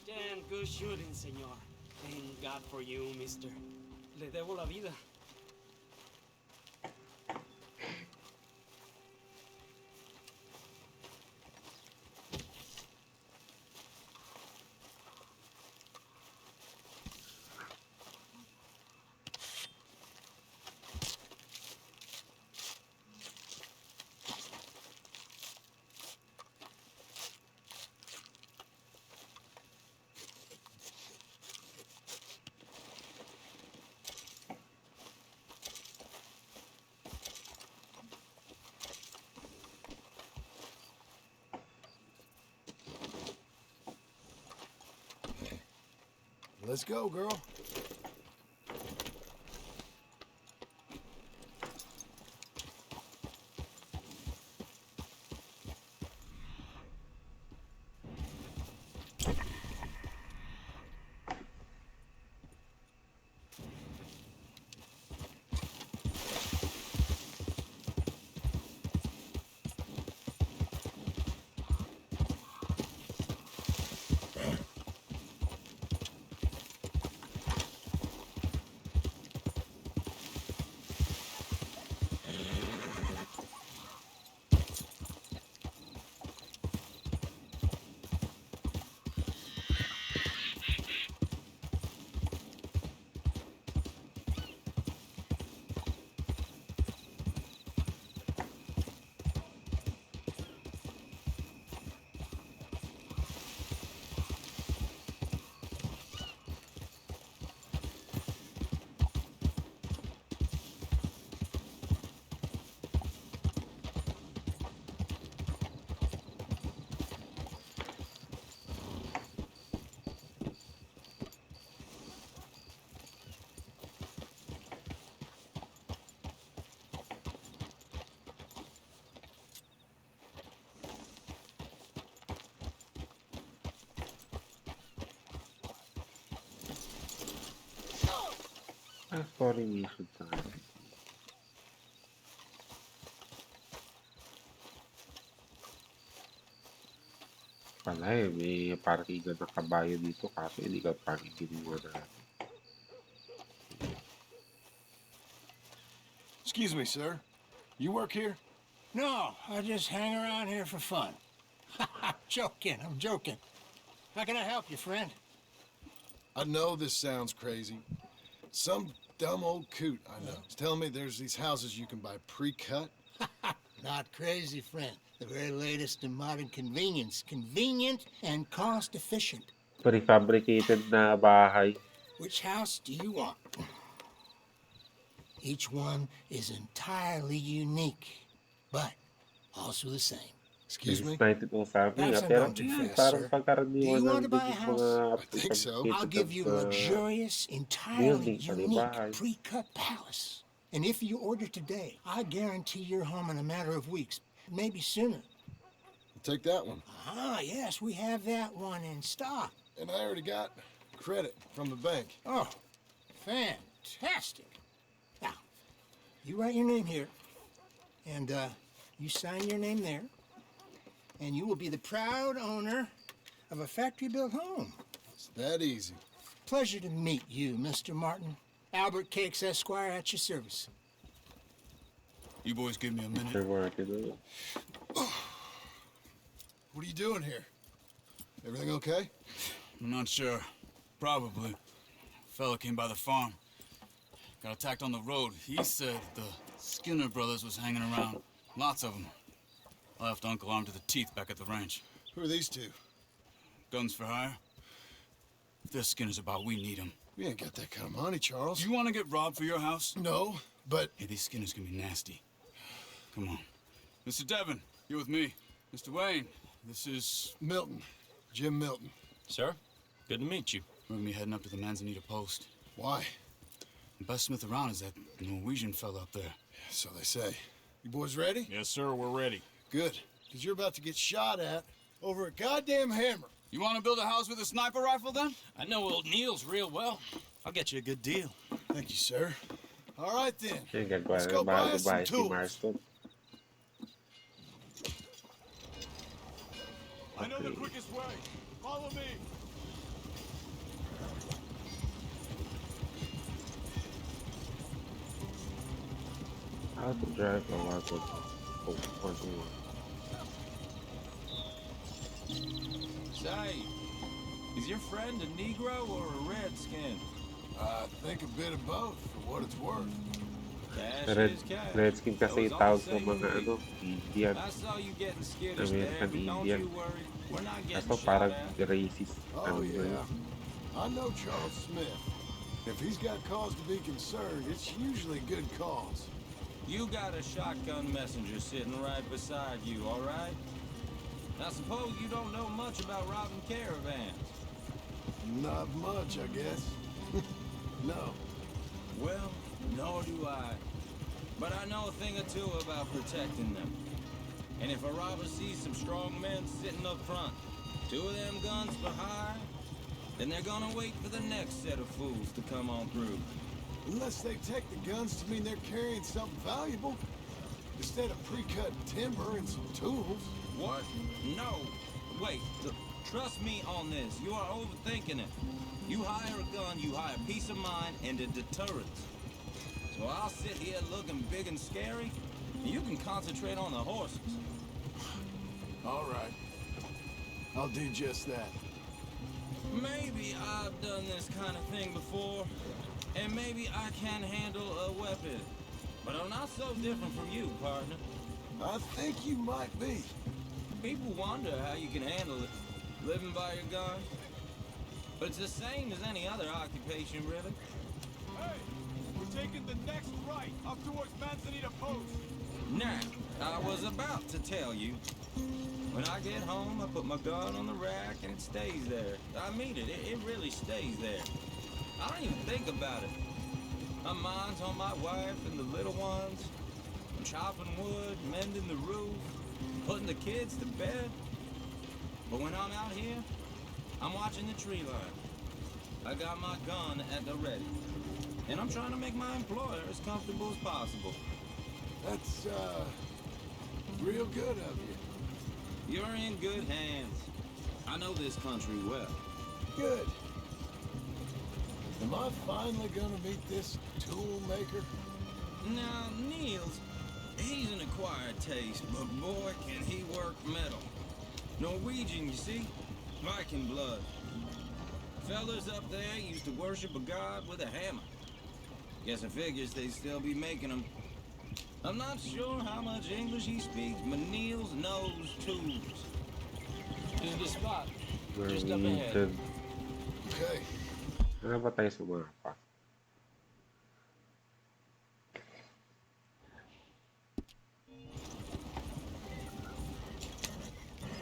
E: Damn good shooting, señor. Thank God for you, mister. Le debo la vida.
B: Let's go, girl.
A: Ah, sorry, we should time. Pala eh, may parkingan ng kabayo dito kaso illegal parking ginawa natin.
B: Excuse me, sir. You work here?
D: No, I just hang around here for fun. I'm joking, I'm joking. How can I help you, friend?
B: I know this sounds crazy. Some dumb old coot I know is telling me there's these houses you can buy pre-cut.
D: Not crazy, friend. The very latest in modern convenience. Convenient and cost efficient.
A: Prefabricated na bahay.
D: Which house do you want? Each one is entirely unique, but also the same.
B: Excuse me?
A: Excited kong sabi
D: Perhaps
A: nga,
D: I'm
A: pero
D: going too
A: yan,
D: fast,
A: parang
D: sir.
A: pagkaraniwan
D: Do you want
A: ng
D: to buy a
A: mga
D: house?
B: I think so.
D: I'll
A: prefabricated
D: give you
A: na
D: luxurious, entirely
A: building sa
D: unique
A: bahay.
D: pre-cut palace. And if you order today, I guarantee you're home in a matter of weeks, maybe sooner.
B: I'll take that one.
D: Ah, yes, we have that one in stock.
B: And I already got credit from the bank.
D: Oh, fantastic. Now, you write your name here, and you sign your name there, and you will be the proud owner of a factory-built home.
B: It's that easy.
D: Pleasure to meet you, Mr. Martin. Albert Cakes, Esquire, at your service.
F: You boys give me a minute.
A: Sure, market.
B: What are you doing here? Everything okay?
F: I'm not sure. Probably. Fella came by the farm. Got attacked on the road. He said the Skinner brothers was hanging around. Lots of them. I left Uncle armed to the teeth back at the ranch.
B: Who are these two?
F: Guns for hire? If they're Skinner's about, we need them.
B: We ain't got that kind of money, Charles.
F: Do you want to get robbed for your house?
B: No, but
F: Hey, these Skinners can be nasty. Come on. Mr. Devon, you're with me. Mr. Wayne, this is...
B: Milton. Jim Milton.
G: Sir, good to meet you.
F: We're gonna be heading up to the Manzanita Post.
B: Why?
F: The best smith around is that Norwegian fella up there.
B: So they say. You boys ready?
G: Yes, sir, we're ready.
B: Good. Because you're about to get shot at over a goddamn hammer.
F: You want to build a house with a sniper rifle, then?
G: I know old Neil's real well. I'll get you a good deal.
B: Thank you, sir. All right, then.
A: Yung gagawa
B: Let's
A: na
B: go buy
A: bago
B: us some
A: bahay si
B: tools.
A: Marston.
B: I know the
A: Okay.
B: quickest way. Follow me.
A: How to drive a wagon. Oh, continue.
H: Say, is your friend a Negro or a Redskin?
B: I think a bit of both, for what it's worth.
H: Cash
A: Red,
H: is cash.
A: Redskin kasi
H: Those all
A: tawag
H: say
A: ng mga
H: we.
A: ano, Indian.
H: I saw you getting skittish
A: American
H: there, but don't
A: Indian.
H: you worry. We're not getting
A: Kaso
H: shot
A: parang
H: at.
A: racist.
B: Oh,
A: Ano ba yun?
B: yeah. I know Charles Smith. If he's got cause to be concerned, it's usually good cause.
H: You got a shotgun messenger sitting right beside you, all right? Now suppose you don't know much about robbing caravans.
B: Not much, I guess. No.
H: Well, nor do I. But I know a thing or two about protecting them. And if a robber sees some strong men sitting up front, 2 of them guns for hire, then they're gonna wait for the next set of fools to come on through.
B: Unless they take the guns to mean they're carrying something valuable. Instead of pre-cut timber and some tools.
H: What? No. Wait, look, trust me on this. You are overthinking it. You hire a gun, you hire peace of mind and a deterrence. So I'll sit here looking big and scary, and you can concentrate on the horses.
B: All right. I'll do just that.
H: Maybe I've done this kind of thing before, and maybe I can handle a weapon. But I'm not so different from you, partner.
B: I think you might be.
H: People wonder how you can handle it, living by your gun. But it's the same as any other occupation, really.
B: Hey, we're taking the next right up towards Manzanita Post.
H: Now, I was about to tell you. When I get home, I put my gun on the rack and it stays there. I mean it, it really stays there. I don't even think about it. My mind's on my wife and the little ones. I'm chopping wood, mending the roof, putting the kids to bed. But when I'm out here, I'm watching the tree line. I got my gun at the ready. And I'm trying to make my employer as comfortable as possible.
B: That's, real good of you.
H: You're in good hands. I know this country well.
B: Good. Am I finally gonna meet this tool maker?
H: Now, Niels, he's an acquired taste, but boy, can he work metal. Norwegian, you see? Viking blood. Fellas up there used to worship a god with a hammer. Guess I figures they'd still be making them. I'm not sure how much English he speaks, but Niels knows tools.
E: Here's the spot.
A: Where
E: Just
A: we
E: up ahead.
A: could...
B: Okay.
A: Ano ba tayo sa mapa?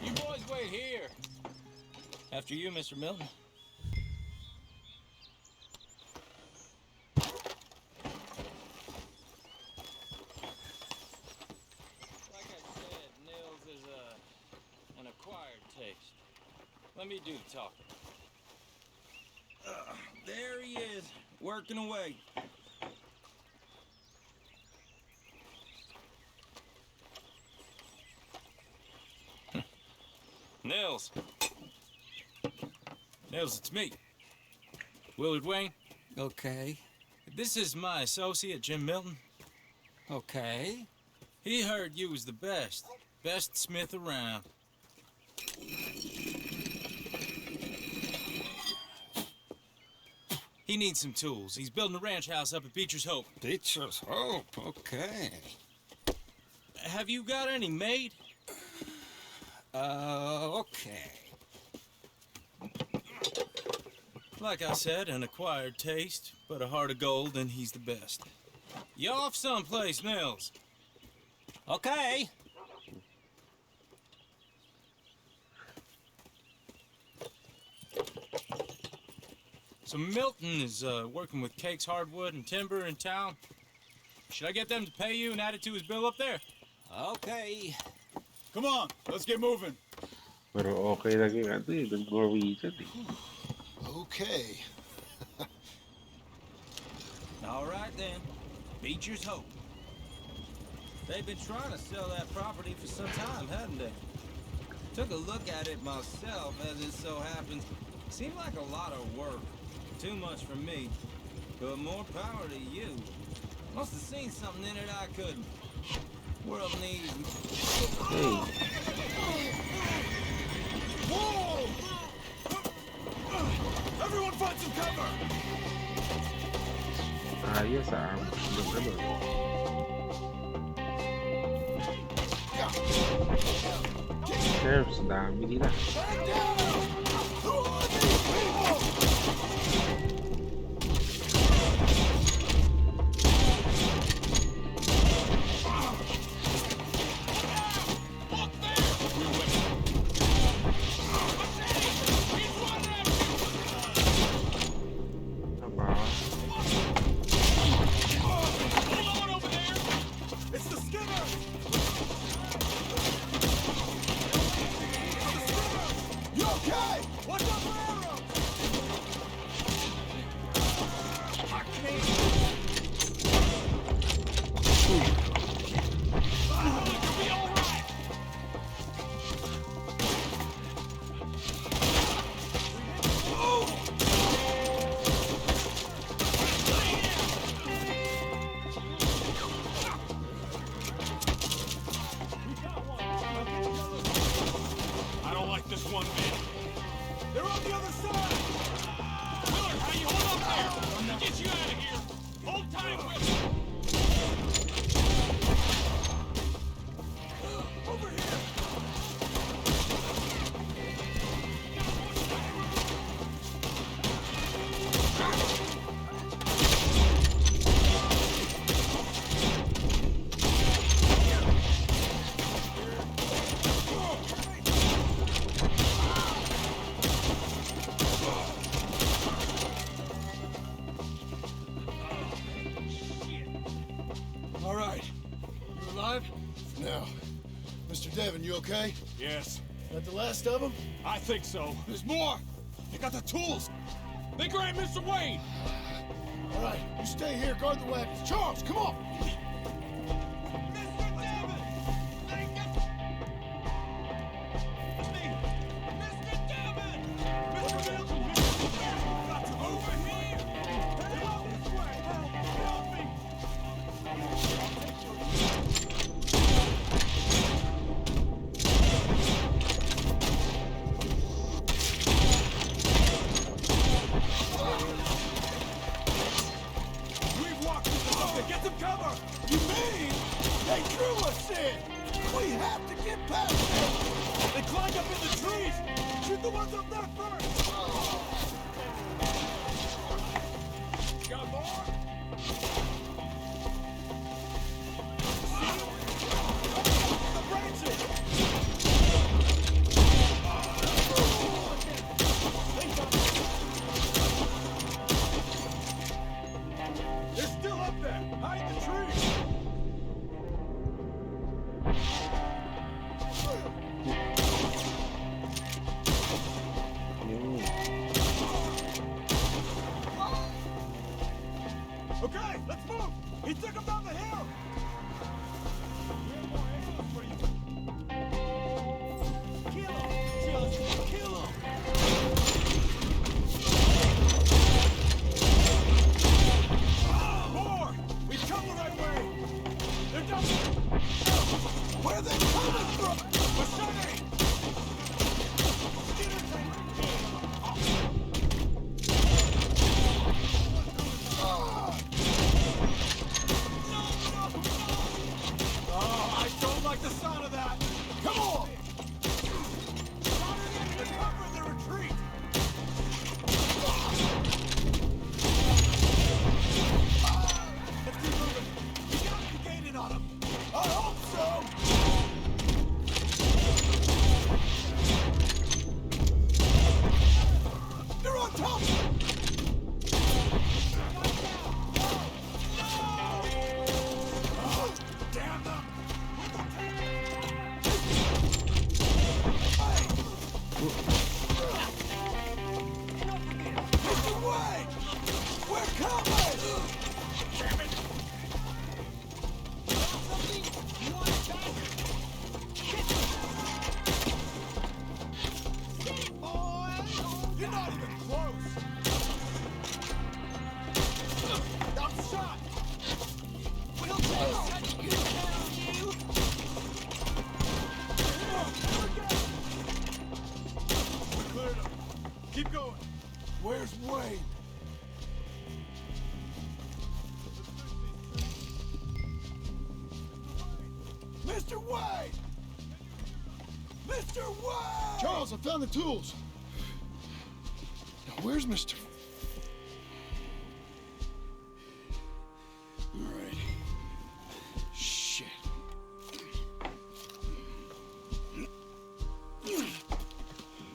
E: You boys wait here. After you, Mr. Milton. Like I said, Nils is an acquired taste. Let me do the talking.
H: There he is, working away.
E: Nils. Nils, it's me. Willard Wayne.
I: Okay.
E: This is my associate, Jim Milton.
I: Okay.
E: He heard you was the best. Best smith around. He needs some tools. He's building a ranch house up at Beecher's Hope.
I: Beecher's Hope. Okay.
E: Have you got any made?
I: Okay.
E: Like I said, an acquired taste, but a heart of gold, and he's the best. You off someplace, Nils?
I: Okay.
E: So Milton is working with Cakes Hardwood and Timber in town. Should I get them to pay you and add it to his bill up there?
I: Okay.
F: Come on, let's get moving.
A: Pero okay lang yung ano eh, ng Norwegian eh.
B: Okay.
H: All right then. Beecher's hope. They've been trying to sell that property for some time, hadn't they? Took a look at it myself, as it so happens. Seemed like a lot of work. Too much for me. But more power to you. Must have seen something in it I couldn't. World needs.
A: Hey,
B: Whoa! Everyone find some cover!
A: ayos ah. Yung ano. Sheriffs, dami nila.
B: Stand down! Who are these people?
A: Aba,
B: It's the Skinner! You okay? Watch out for arrows! I can't. You'll be all right.
J: I don't like this one bit.
B: They're on the other side.
J: Willard, how you hold up there? We'll get you out of here. Hold tight, Willard.
B: Over here. All right. You alive? No. Mr. Devon, you okay?
J: Yes,
B: That the last of them?
J: I think so.
B: There's more. They got the tools.
J: They grabbed Mr. Wayne.
B: All right, you stay here, guard the wagons. Charles, come on. We've walked into something. Get some cover. You mean they drew us in? We have to get past them. They climbed up in the trees. Shoot the ones up there first. Got more? The branches. They're still up there. Hide the trees.
A: yun.
B: Okay, let's move. He took him down the hill. We have more arrows for you. Kill him. Just kill him. More. We've come the right way. They're down. Where are they coming from? Machete. Oh, I don't like the sound of that. Come on. The cover of the retreat. Let's keep moving. We got the gate in on them. I hope so. Where's Wayne? Mr. Wayne! Mr. Wayne!
K: Charles, I found the tools. Now, where's Mr. All right. Shit.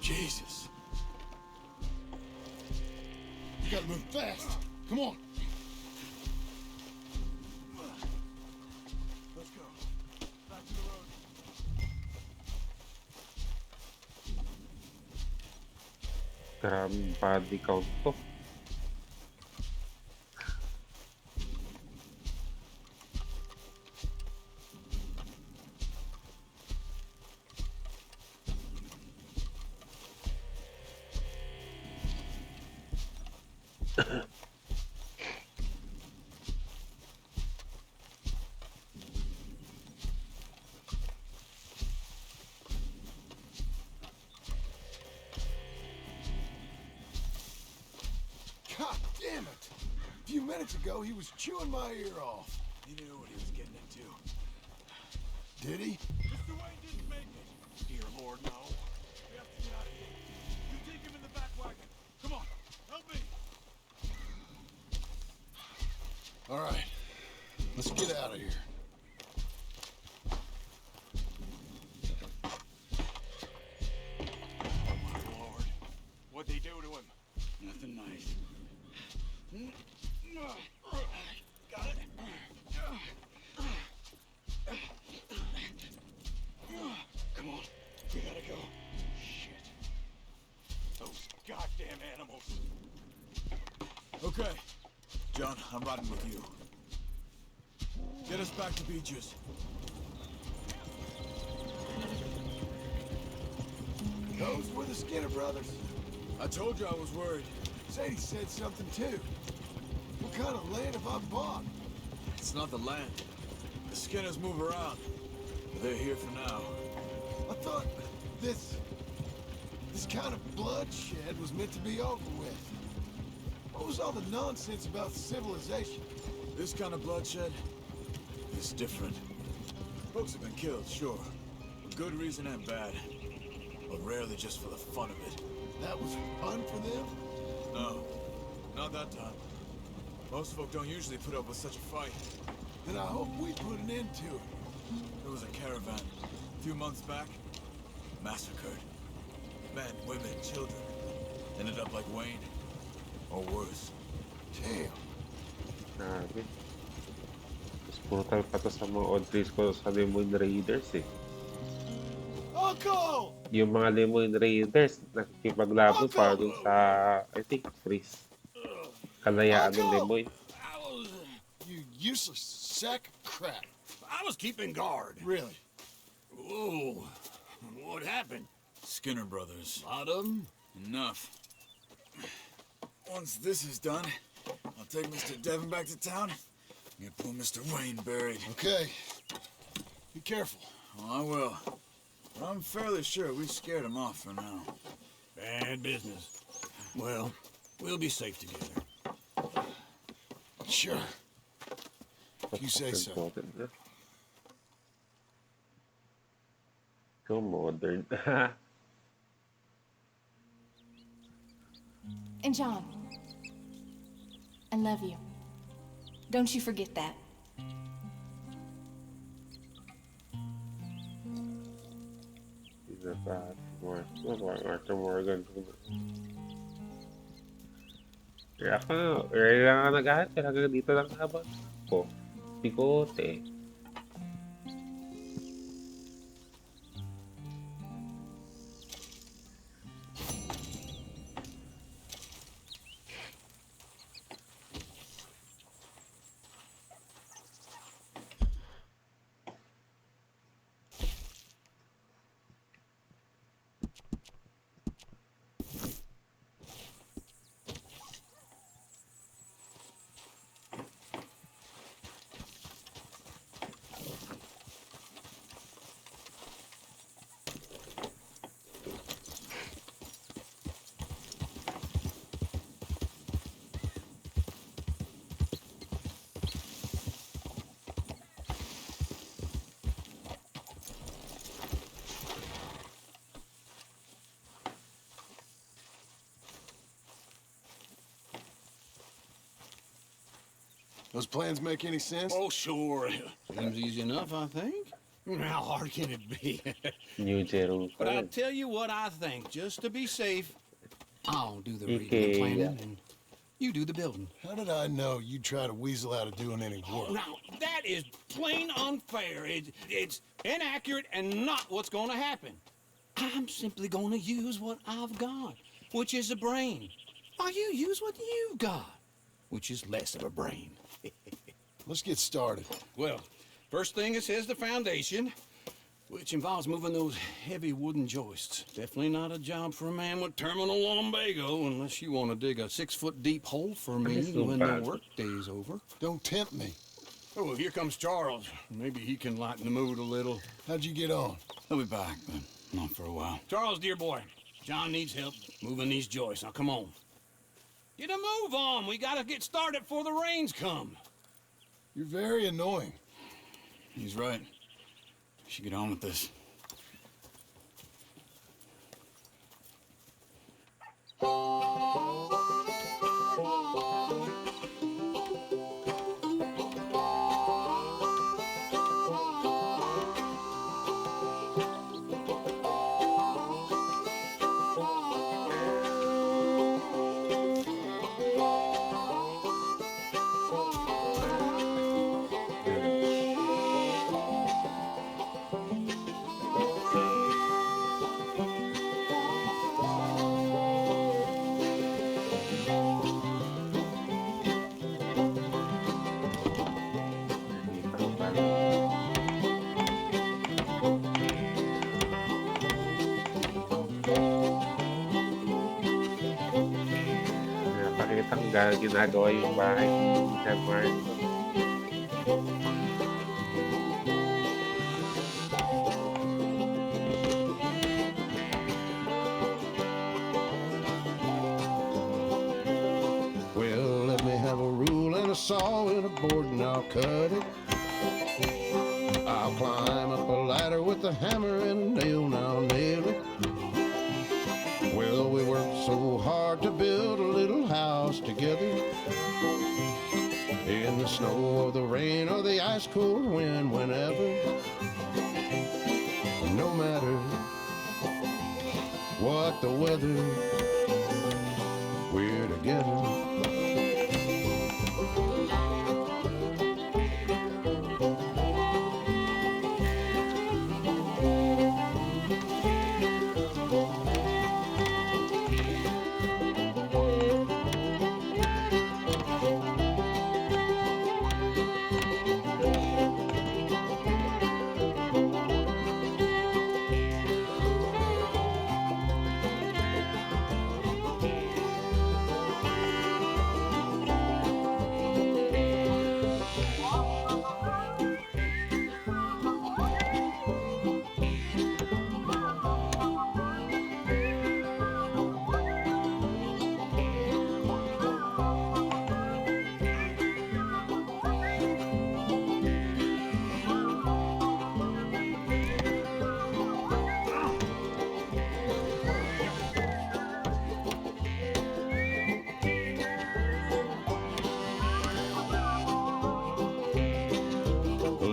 K: Jesus. You gotta move fast. Come on.
B: Let's go. Back to the road.
A: Grabe body count to.
B: God damn it! A few minutes ago, he was chewing my ear off.
K: He knew what he was getting into.
B: Did he?
J: Mr. Wayne didn't make it. Dear Lord, no. We have to get out of here. You take him in the back wagon. Come on, help me.
K: All right. Let's get out of here.
J: Oh, my Lord. What'd they do to him?
K: Nothing nice.
J: Got it?
K: Come on. We gotta go. Shit.
J: Those goddamn animals.
F: Okay. John, I'm riding with you. Get us back to Beaches.
B: Those were the Skinner brothers.
F: I told you I was worried.
B: Sadie said something too. What kind of land have I bought?
F: It's not the land. The Skinners move around. But they're here for now.
B: I thought this kind of bloodshed was meant to be over with. What was all the nonsense about civilization?
F: This kind of bloodshed is different. Folks have been killed, sure. For good reason and bad. But rarely just for the fun of it.
B: That was fun for them?
F: No, not that time. Most folk don't usually put up with such a fight.
B: Then I hope we put an end to it.
F: There was a caravan a few months back. Massacred. Men, women, children. Ended up like Wayne. Or worse.
B: Damn.
A: Grabe. Mas brutal pa to sa mga odd plays ko sa Lemon Raiders eh.
B: Uncle!
A: Yung mga Lemon Raiders, nakikipaglabo pa dun sa, I think, Freeze. Kalayaan ng Lemon.
K: You useless sack of crap.
J: I was keeping guard.
K: Really?
J: Whoa. What happened?
F: Skinner brothers.
J: Lot of 'em?
F: Enough. Once this is done, I'll take Mr. Devon back to town and get poor Mr. Wayne buried.
K: Okay. Be careful.
F: Oh, I will. But I'm fairly sure we scared him off for now.
J: Bad business. Well, we'll be safe together.
K: Sure. You say so.
A: Important na. So modern.
L: And John, I love you. Don't you forget that.
A: He's a bad boy. Look like Arthur Morgan. Kaya ako, kaya lang nga nag-ahat. Kaya hanggang dito lang habang ko. Pikote.
B: Those plans make any sense?
I: Oh, sure. Seems easy enough, I think. How hard can it be?
A: New Jerusalem.
I: But I'll tell you what I think, just to be safe. I'll do the reading and
A: IKEA.
I: planning, and you do the building.
B: How did I know you'd try to weasel out of doing any work?
I: Now, that is plain unfair. It's inaccurate and not what's going to happen. I'm simply going to use what I've got, which is a brain. While you use what you've got, which is less of a brain.
B: Let's get started.
I: Well, first thing it says the foundation, which involves moving those heavy wooden joists. Definitely not a job for a man with terminal lumbago, unless you want to dig a 6-foot deep hole for me
A: That's so
I: when
A: bad.
I: the workday's over.
B: Don't tempt me.
I: Oh, here comes Charles. Maybe he can lighten the mood a little.
B: How'd you get on?
F: He'll be back, but not for a while.
I: Charles, dear boy, John needs help moving these joists. Now, come on. Get a move on. We gotta get started before the rains come.
B: You're very annoying.
F: He's right. We should get on with this.
A: Napakitang ginagawa yung bahay ni San Marco.
K: Well, let me have a rule and a saw and a board and I'll cut it. I'll climb up a ladder with a hammer and a nail and I'll nail it. Well, we worked so hard to build a little house together. In the snow or the rain or the ice cold wind, whenever. No matter what the weather, we're together.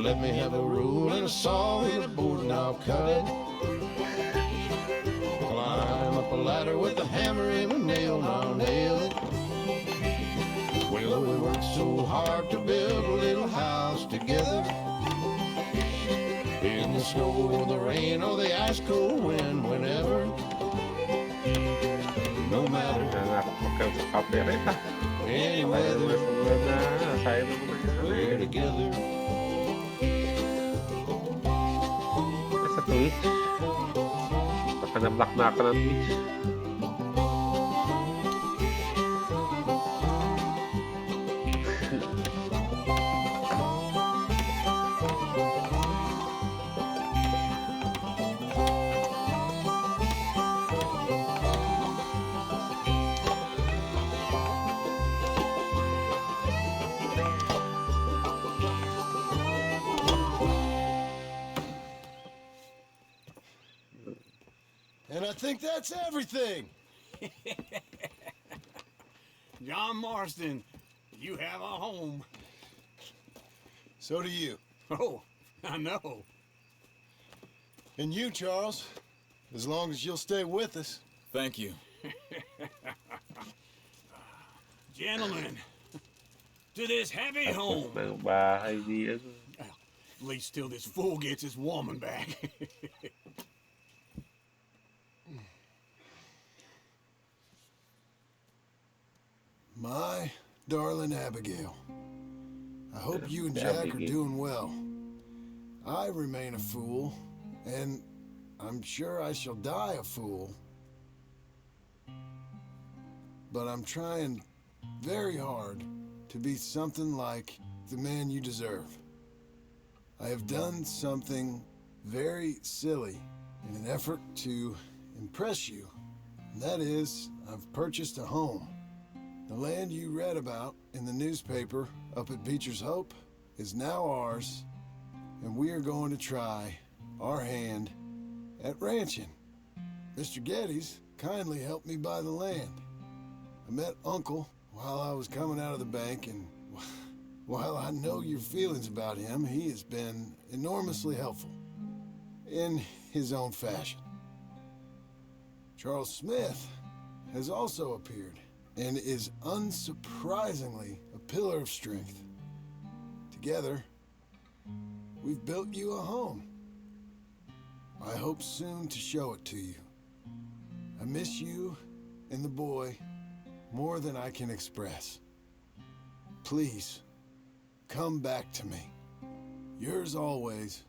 K: Let me have a rule and a saw and a board and I'll cut it. Climb up a ladder with a hammer and a nail and I'll nail it. Well, we worked so hard to build a little house together. In the snow or the rain or the ice cold wind, whenever. No matter
A: Nakapagkakapirit ah.
K: any
A: Tayo
K: weather,
A: masunod na. Tayo na
K: we're together.
A: Sa Twitch. Baka na-block na ako ng Twitch.
B: And I think that's everything.
I: John Marston, you have a home.
B: So do you.
I: Oh, I know.
B: And you, Charles. As long as you'll stay with us.
F: Thank you.
I: Gentlemen, to this happy home.
A: Ng bahay ni ano.
I: Well, at least till this fool gets his woman back.
B: My darling Abigail, I hope you and Jack are doing well. I remain a fool, and I'm sure I shall die a fool. But I'm trying very hard to be something like the man you deserve. I have done something very silly in an effort to impress you. And that is, I've purchased a home. The land you read about in the newspaper up at Beecher's Hope is now ours, and we are going to try our hand at ranching. Mr. Geddes kindly helped me buy the land. I met Uncle while I was coming out of the bank, and while I know your feelings about him, he has been enormously helpful in his own fashion. Charles Smith has also appeared and is unsurprisingly a pillar of strength. Together, we've built you a home. I hope soon to show it to you. I miss you and the boy more than I can express. Please, come back to me. Yours always,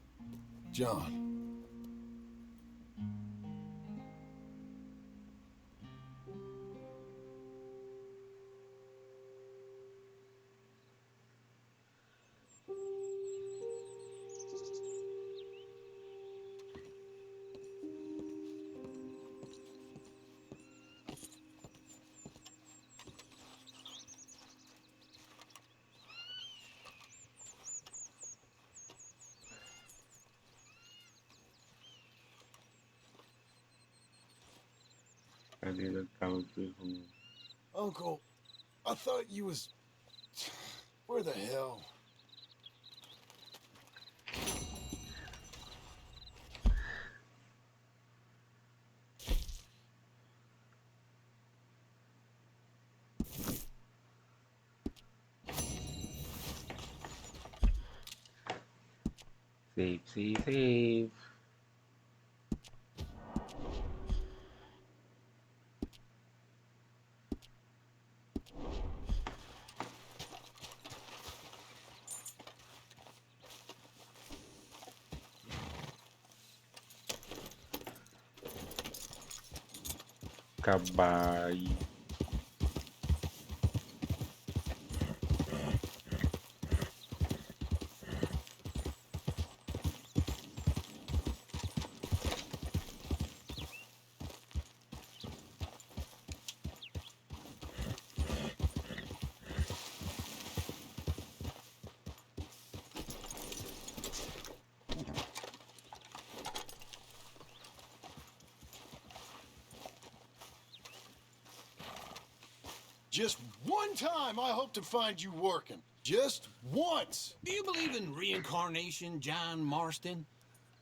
B: John.
A: Kanina counter kung
B: Uncle, I thought you was... Where the hell?
A: save. Kabay.
B: Just one time I hope to find you working. Just once.
I: Do you believe in reincarnation, John Marston?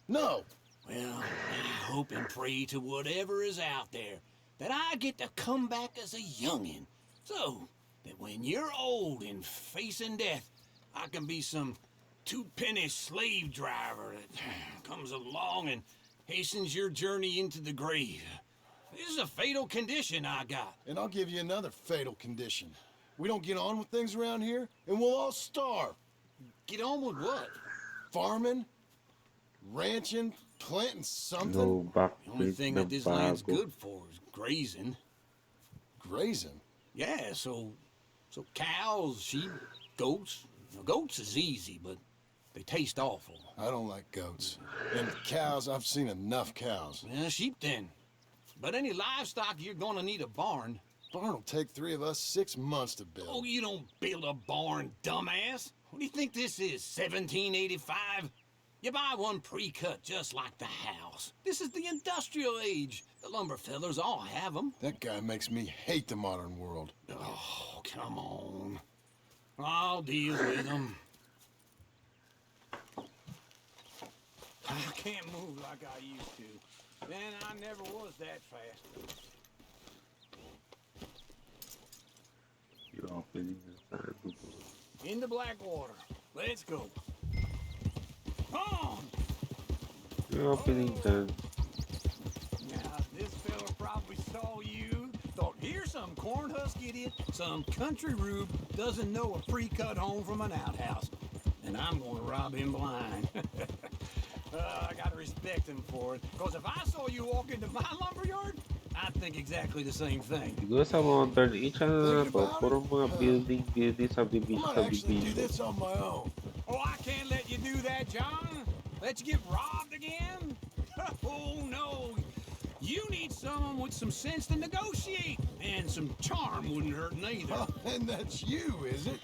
B: No.
I: Well, I hope and pray to whatever is out there that I get to come back as a youngin', so that when you're old and facing death, I can be some two-penny slave driver that comes along and hastens your journey into the grave. This is a fatal condition I got.
B: And I'll give you another fatal condition. We don't get on with things around here, and we'll all starve.
I: Get on with what?
B: Farming, ranching, planting something.
A: Go back
I: The only
A: with
I: thing
A: the
I: that this land's
A: bago.
I: good for is grazing.
B: Grazing?
I: Yeah, so cows, sheep, goats. Now, goats is easy, but they taste awful.
B: I don't like goats. And cows, I've seen enough cows.
I: Yeah, sheep then. But any livestock, you're gonna need a barn.
B: Barn will take 3 of us 6 months to build.
I: Oh, you don't build a barn, dumbass. What do you think this is, 1785? You buy one pre-cut just like the house. This is the industrial age. The lumber fellers all have them.
B: That guy makes me hate the modern world.
I: Oh, come on. I'll deal with them. I can't move like I used to. Man, I never was that fast.
A: You're opening the sand.
I: Into Blackwater. Let's go. Come on!
A: You're opening the...
I: Now, this fella probably saw you, thought, here's some cornhusk idiot, some country rube, doesn't know a pre-cut home from an outhouse. And I'm gonna rob him blind. I gotta respect him for it, because if I saw you walk into my lumberyard, I'd think exactly the same thing.
A: Siguro sa mga third each ano na to, puro mga building,
B: I
A: subdivision,
B: might actually do
A: subdivision.
B: this on my own.
I: Oh, I can't let you do that, John. Let you get robbed again? Oh, no. You need someone with some sense to negotiate. And some charm wouldn't hurt neither.
B: Oh, and that's you, is it?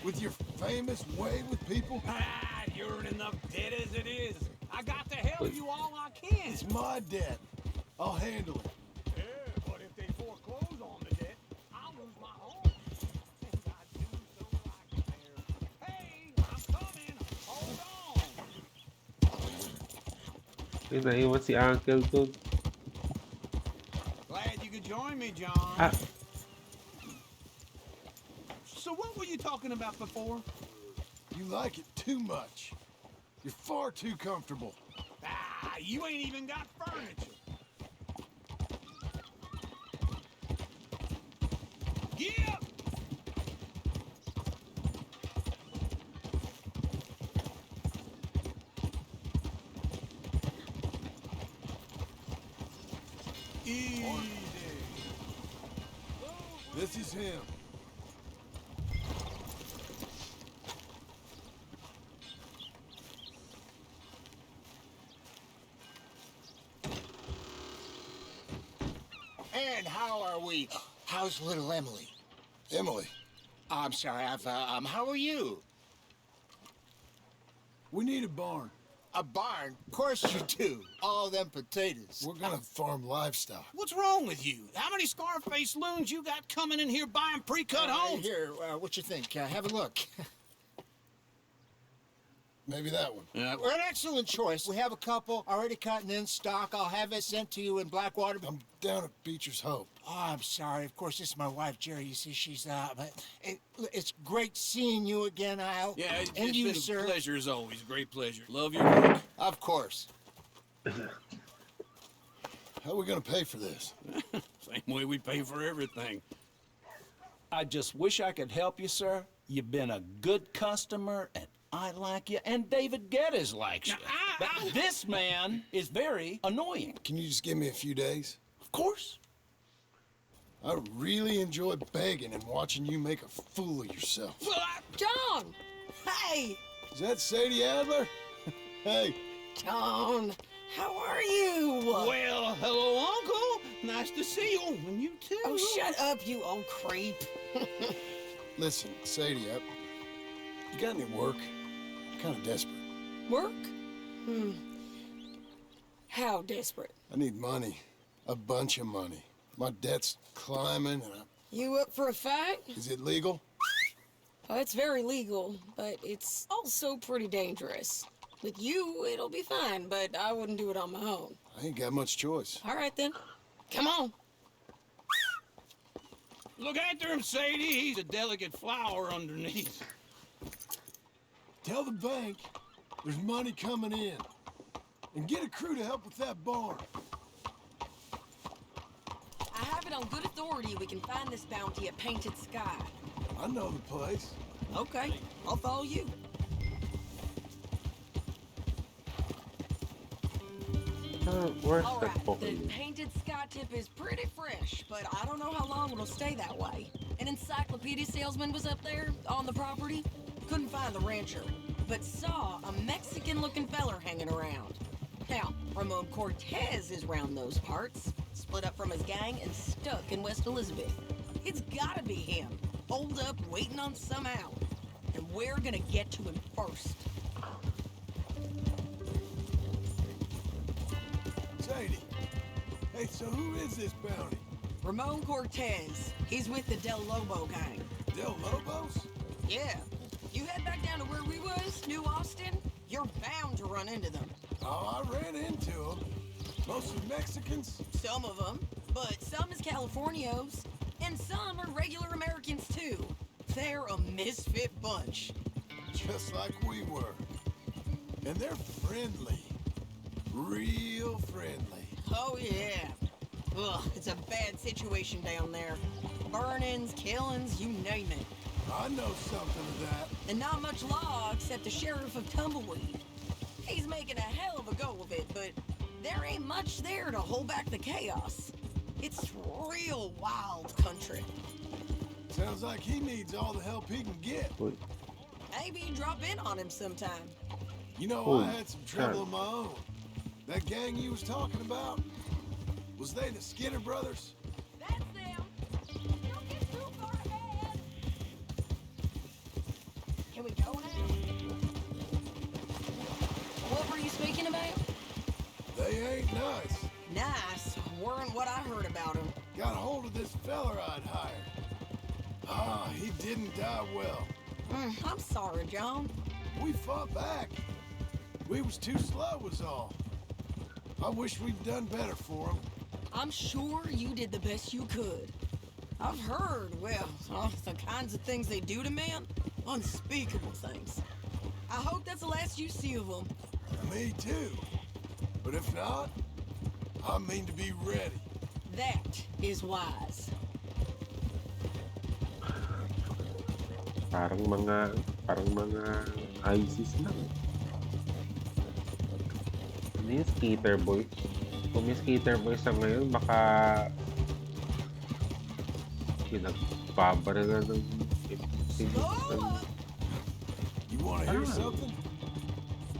B: With your famous way with people?
I: Ah, you're in enough debt as it is. I got to help you all I can.
B: It's my debt. I'll handle it.
I: Yeah, but if they foreclose on the debt, I'll lose my home. And I do so like there. Hey, I'm coming. Hold on.
A: Ay, naiwan si Uncle dun.
I: Glad you could join me, John.
A: Ah,
I: So what were you talking about before?
B: You like it too much. You're far too comfortable.
I: Ah, you ain't even got furniture. Get up! Easy.
B: This is him.
D: And how are we? How's little Emily?
B: Emily,
D: I'm sorry, how are you?
B: we need a barn.
D: A barn? Of course you do. All them potatoes.
B: We're gonna farm livestock.
I: What's wrong with you? How many Scarface loons you got coming in here buying pre-cut homes?
D: Here, what you think? Have a look.
B: Maybe that one.
D: We're an excellent choice. We have a couple already cut and in stock. I'll have it sent to you in Blackwater.
B: I'm down at Beecher's Hope.
D: Oh, I'm sorry. Of course, this is my wife, Jerry. You see, she's but it's great seeing you again, Al.
E: Yeah,
D: and
E: it's
D: you,
E: been
D: sir.
E: a pleasure as always. Great pleasure. Love your work.
D: Of course.
B: How are we gonna pay for this?
I: Same way we pay for everything.
G: I just wish I could help you, sir. You've been a good customer, and I like you, and David Geddes likes you. But this man is very annoying.
B: Can you just give me a few days?
G: Of course.
B: I really enjoy begging and watching you make a fool of yourself.
C: John! Hey!
B: Is that Sadie Adler? Hey.
C: John, how are you?
I: Well, hello, Uncle. Nice to see you. And you too.
C: Oh, shut up, you old creep.
B: Listen, Sadie, you got any work? I'm kind of desperate.
C: Work? How desperate?
B: I need money. A bunch of money. My debt's climbing and
C: You up for a fight?
B: Is it legal?
C: Oh, it's very legal, but it's also pretty dangerous. With you, it'll be fine, but I wouldn't do it on my own.
B: I ain't got much choice.
C: All right, then. Come on.
I: Look after him, Sadie. He's a delicate flower underneath.
B: Tell the bank there's money coming in. And get a crew to help with that barn.
C: I have it on good authority we can find this bounty at Painted Sky.
B: I know the place.
C: Okay, I'll follow you.
A: Where's
C: All
A: that
C: right, the
A: Pokemon?
C: Painted Sky tip is pretty fresh, but I don't know how long it'll stay that way. An encyclopedia salesman was up there on the property. Couldn't find the rancher, but saw a Mexican-looking feller hanging around. Now, Ramon Cortez is round those parts, split up from his gang and stuck in West Elizabeth. It's gotta be him, holed up, waiting on some out. And we're gonna get to him first.
B: Sadie. Hey, so who is this bounty?
C: Ramon Cortez. He's with the Del Lobo gang.
B: Del Lobos?
C: Yeah. You head back down to where we was, New Austin, you're bound to run into them.
B: Oh, I ran into them. Mostly Mexicans.
C: Some of them, but some is Californios, and some are regular Americans too. They're a misfit bunch.
B: Just like we were. And they're friendly. Real friendly.
C: Oh yeah. Ugh, it's a bad situation down there. Burnings, killings, you name it.
B: I know something of that.
C: And not much law except the sheriff of Tumbleweed. He's making a hell of a go of it, but there ain't much there to hold back the chaos. It's real wild country.
B: Sounds like he needs all the help he can get.
C: Maybe drop in on him sometime.
B: You know,
A: Oh,
B: I had some trouble
A: sure.
B: of my own. That gang you was talking about, was they the Skinner brothers?
C: That's them. Don't get too far ahead. Can we go now? What were you speaking about?
B: They ain't nice.
C: Nice. Weren't what I heard about him.
B: Got a hold of this feller I'd hired. Ah, he didn't die well.
C: I'm sorry, John.
B: We fought back. We was too slow was all. I wish we'd done better for him.
C: I'm sure you did the best you could. I've heard, well, the kinds of things they do to men. Unspeakable things. I hope that's the last you see of them.
B: Me too. But if not, I mean to be ready.
C: That is wise.
A: Parang mga ISIS lang. Ano yung skater boy? Kung may skater boy sa ngayon, baka pinagbabaril ng
B: You wanna hear something?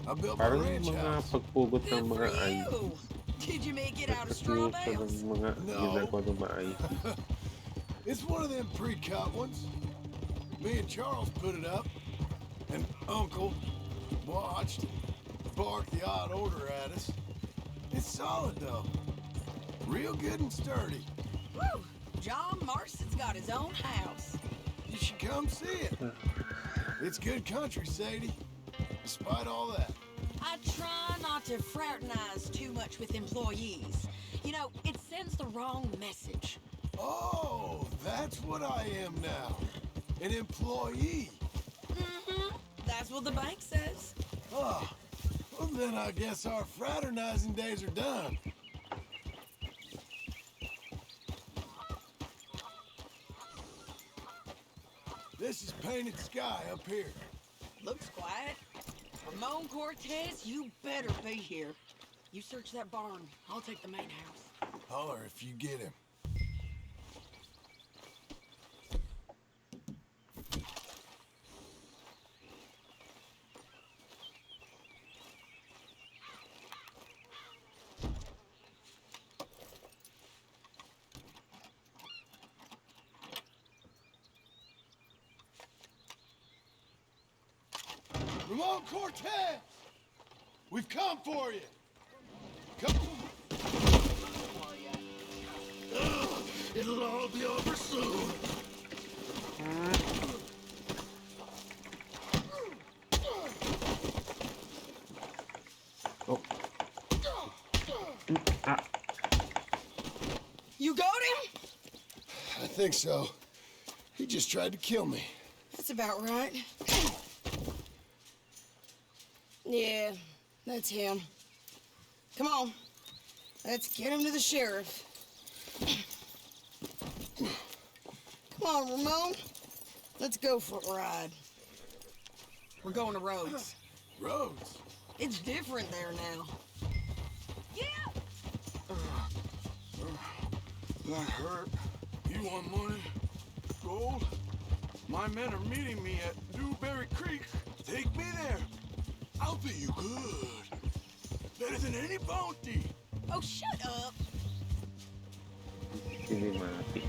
B: I built my
A: parang
B: ranch
A: mga
B: house.
A: pagpugot ng
C: Good for
A: mga ISIS.
C: you. Did you make it out of straw
A: Pagpugot
C: bales?
A: ng mga
B: No.
A: ginagawa ng mga ISIS.
B: It's one of them pre-cut ones. Me and Charles put it up, and Uncle watched and barked the odd order at us. It's solid, though. Real good and sturdy.
C: Woo! John Marston's got his own house.
B: You should come see it. It's good country, Sadie. Despite all that.
C: I try not to fraternize too much with employees. You know, it sends the wrong message.
B: Oh, that's what I am now. An employee.
C: Mm-hmm. That's what the bank says.
B: Oh, well then I guess our fraternizing days are done. This is painted sky up here.
C: Looks quiet. Ramon Cortez, you better be here. You search that barn. I'll take the main house.
B: Holler if you get him. Ramon Cortez! We've come for you! Come. It'll all be over soon.
A: Oh.
C: You got him?
B: I think so. He just tried to kill me.
C: That's about right. Yeah, that's him. Come on. Let's get him to the sheriff. Come on, Ramon. Let's go for a ride. We're going to Rhodes.
B: Rhodes?
C: It's different there now. Yeah!
J: That hurt. You want money? Gold? My men are meeting me at Newberry Creek. Take me there. I'll pay you good. Better than any bounty.
C: Oh, shut up.
A: Hindi mati.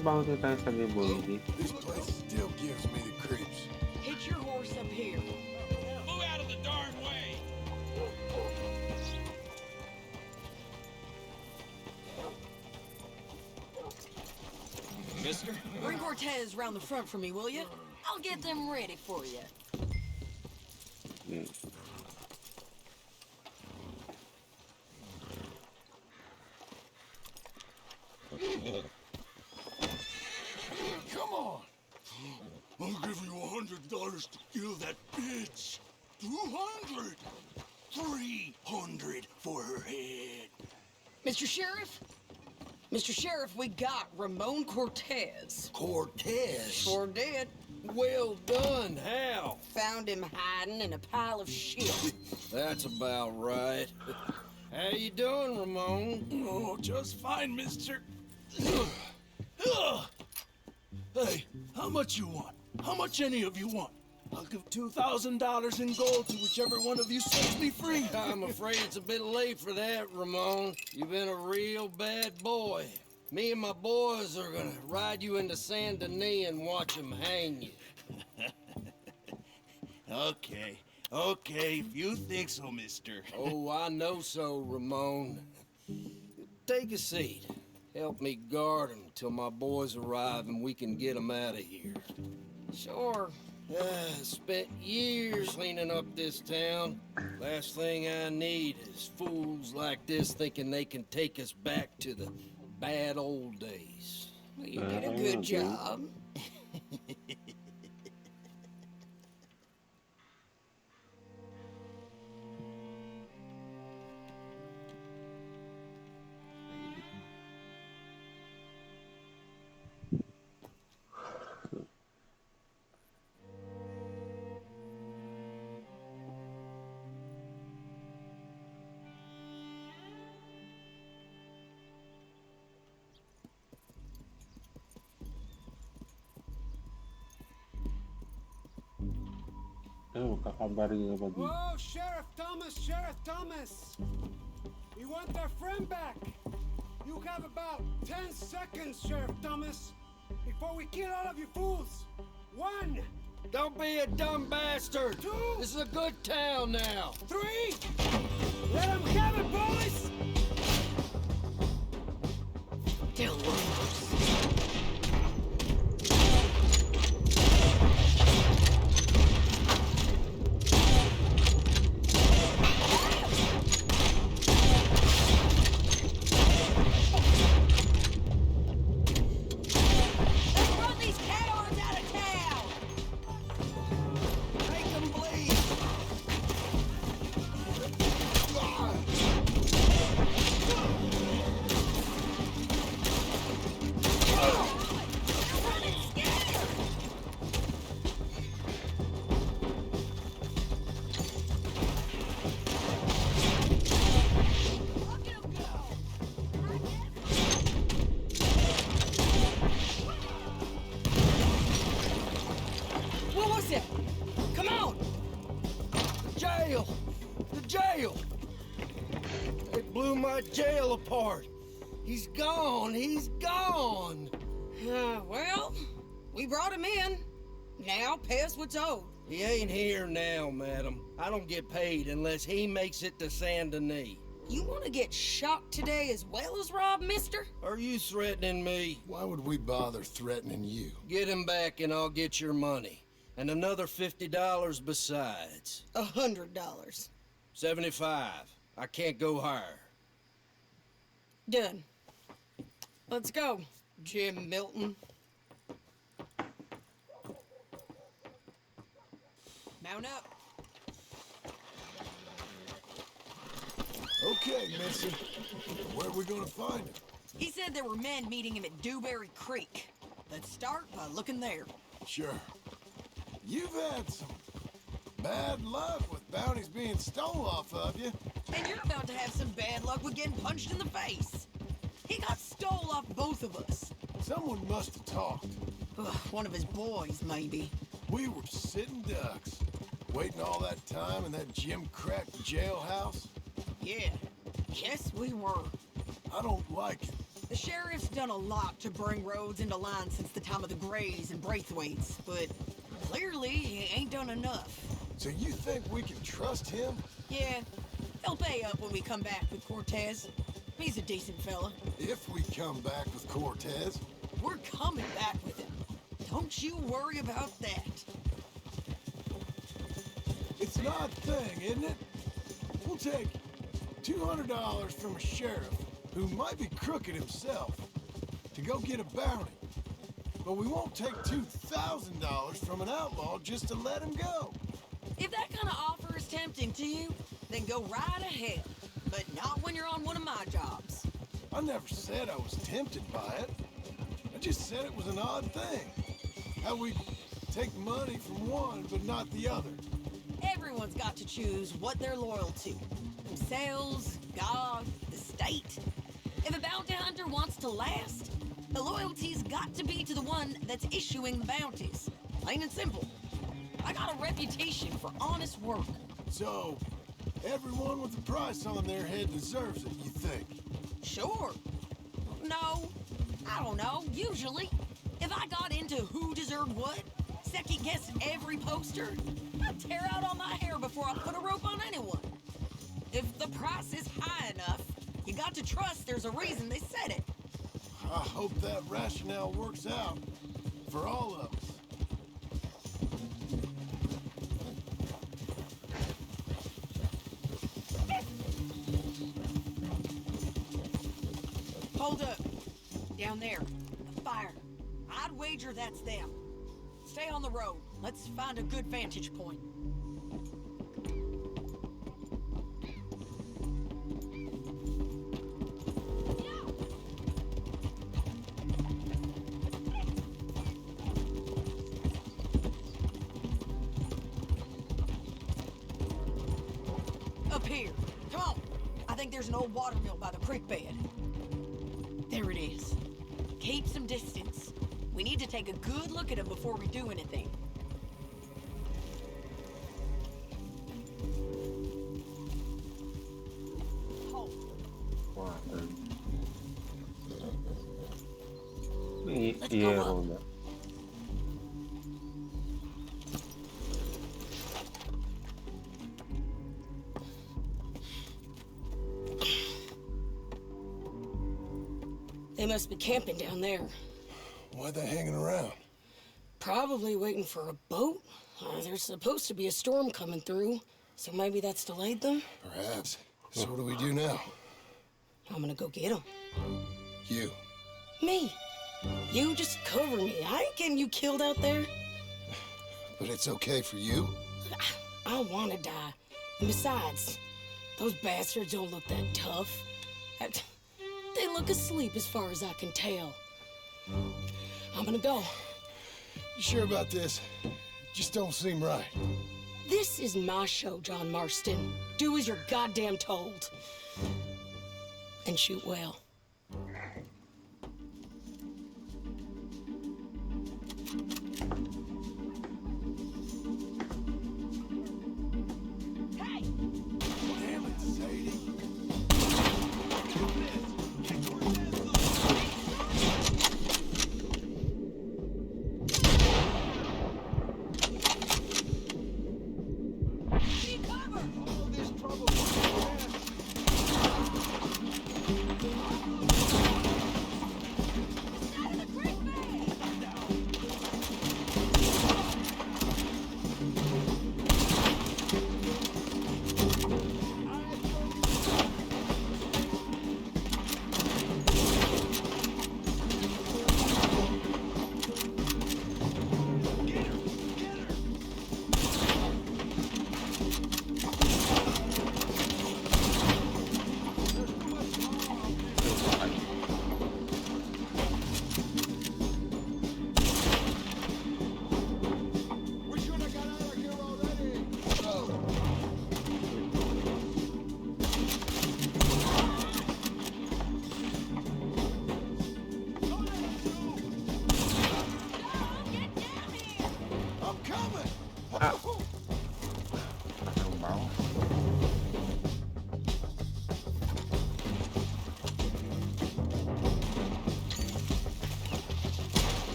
A: trabaho din tayo sa library.
B: This place still gives me the creeps.
C: Hitch your horse up here.
I: Move out of the darn way! Mister?
C: Bring Cortez round the front for me, will you? I'll get them ready for you.
A: Hmm.
J: Come on. I'll give you $100 to kill that bitch. 200. 300 for her head.
C: Mr. Sheriff? Mr. Sheriff, we got Ramon Cortez.
I: Cortez?
C: Sure did.
I: Well done, Hal.
C: Found him hiding in a pile of shit.
I: That's about right. How you doing, Ramon?
F: Oh, just fine, mister. Hey, how much you want? How much any of you want? I'll give $2,000 in gold to whichever one of you sets me free.
I: I'm afraid it's a bit late for that, Ramon. You've been a real bad boy. Me and my boys are gonna ride you into Saint Denis and watch them hang you.
F: Okay, if you think so, mister.
I: Oh, I know so, Ramon. Take a seat. Help me guard them till my boys arrive and we can get them out of here.
C: Sure.
I: Spent years cleaning up this town. Last thing I need is fools like this thinking they can take us back to the bad old days.
C: Well, you did a good job.
A: Magkakabaril ba dito?
M: Whoa, Sheriff Thomas, Sheriff Thomas! We want our friend back. You have about 10 seconds, Sheriff Thomas, before we kill all of you fools. 1,
I: Don't be a dumb bastard!
M: 2,
I: This is a good town now!
M: 3. Let them have it, boys!
C: Tell Ramos. Come on!
I: Jail! The jail! They blew my jail apart. He's gone. He's gone.
C: Well, we brought him in. Now pay us what's owed.
I: He ain't here now, madam. I don't get paid unless he makes it to Saint Denis.
C: You want to get shot today as well as Rob, mister?
I: Are you threatening me?
B: Why would we bother threatening you?
I: Get him back and I'll get your money. And another $50 besides.
C: $100.
I: 75. I can't go higher.
C: Done. Let's go, Jim Milton. Mount up.
B: Okay, Missy. Where are we gonna find him?
C: He said there were men meeting him at Dewberry Creek. Let's start by looking there.
B: Sure. You've had some bad luck with bounties being stole off of you.
C: And you're about to have some bad luck with getting punched in the face. He got stole off both of us.
B: Someone must have talked.
C: Ugh, one of his boys, maybe.
B: We were sitting ducks, waiting all that time in that Jim Crack jailhouse.
C: Yeah, yes we were.
B: I don't like it.
C: The sheriff's done a lot to bring roads into line since the time of the Greys and Braithwaites, but clearly he ain't done enough.
B: So you think we can trust him?
C: Yeah, he'll pay up when we come back with Cortez. He's a decent fella.
B: If we come back with Cortez.
C: We're coming back with him. Don't you worry about that.
B: It's an odd thing, isn't it? We'll take $200 from a sheriff who might be crooked himself to go get a bounty. But we won't take $2,000 from an outlaw just to let him go.
C: If that kind of offer is tempting to you, then go right ahead. But not when you're on one of my jobs.
B: I never said I was tempted by it. I just said it was an odd thing. How we take money from one but not the other.
C: Everyone's got to choose what they're loyal to. Themselves, God, the state. If a bounty hunter wants to last, the loyalty's got to be to the one that's issuing the bounties. Plain and simple. I got a reputation for honest work.
B: So, everyone with a price on their head deserves it, you think?
C: Sure. No, I don't know, usually. If I got into who deserved what, second-guessed every poster, I'd tear out all my hair before I put a rope on anyone. If the price is high enough, you got to trust there's a reason they said it.
B: I hope that rationale works out for all of us.
C: Hold up. Down there. The fire. I'd wager that's them. Stay on the road. Let's find a good vantage point. Up here. Come on. I think there's an old water mill by the creek bed. There it is. Keep some distance. We need to take a good look at him before we do anything.
A: Hierro na.
C: They must be camping down there.
B: Why are they hanging around?
C: Probably waiting for a boat. There's supposed to be a storm coming through, so maybe that's delayed them?
B: Perhaps. So what do we do now?
C: I'm gonna go get them.
B: You.
C: Me. You just cover me. I ain't getting you killed out there.
B: But it's okay for you?
C: I wanna die. And besides, those bastards don't look that tough. They look asleep as far as I can tell. I'm gonna go.
B: You sure about this? Just don't seem right.
C: This is my show, John Marston. Do as you're goddamn told. And shoot well. Hey!
B: Damn it, Sadie.
C: Cover!
B: All this trouble for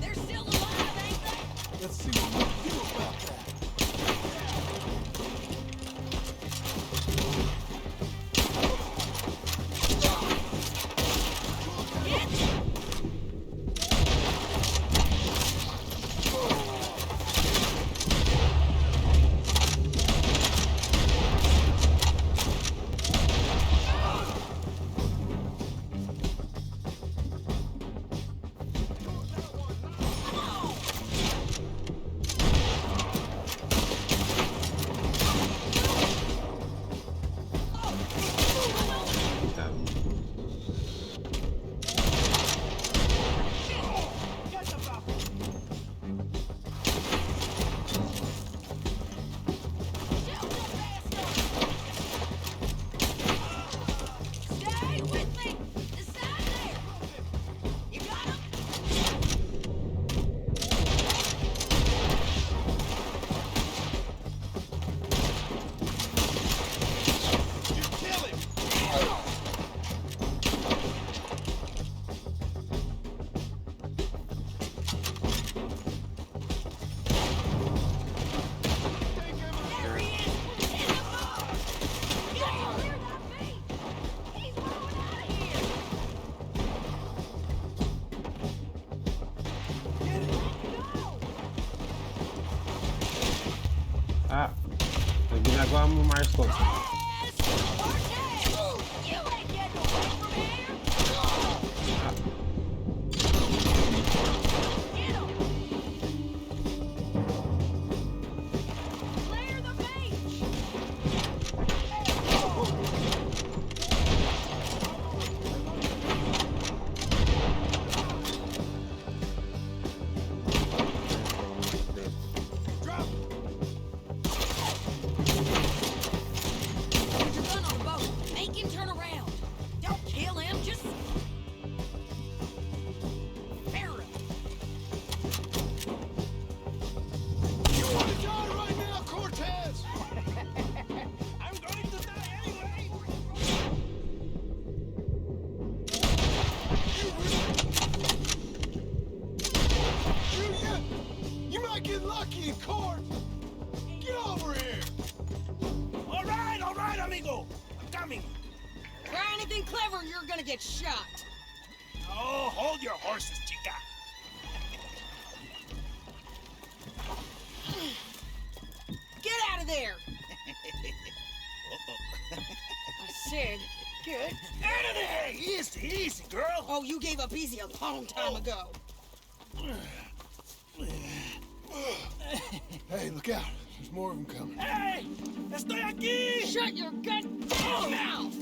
C: They're still alive, ain't they?
B: Let's see what we can do about that.
C: Stay with me! This side there! You got him? There he is! In the bar! Yeah, clear that feet! He's rolling out of here!
A: Ah, may ginagawa mo, Marston.
C: Yes! Cortez! You ain't getting away from here! Get him! Clear the beach! Put your gun on the boat. Make him turn around. Don't kill him, just... Bury him.
B: You want to die right now, Cortez?
I: I'm going to die anyway!
B: You might get lucky in court. Get over here.
I: All right, amigo. I'm coming.
C: Try anything clever, you're gonna get shot.
I: Oh, hold your horses, chica.
C: Get out of there! I said, get
I: Out of there! Easy, easy, girl.
C: Oh, you gave up easy a long time ago.
B: Hey, look out. There's more of them coming.
I: Hey! Estoy aquí!
C: Shut your goddamn mouth!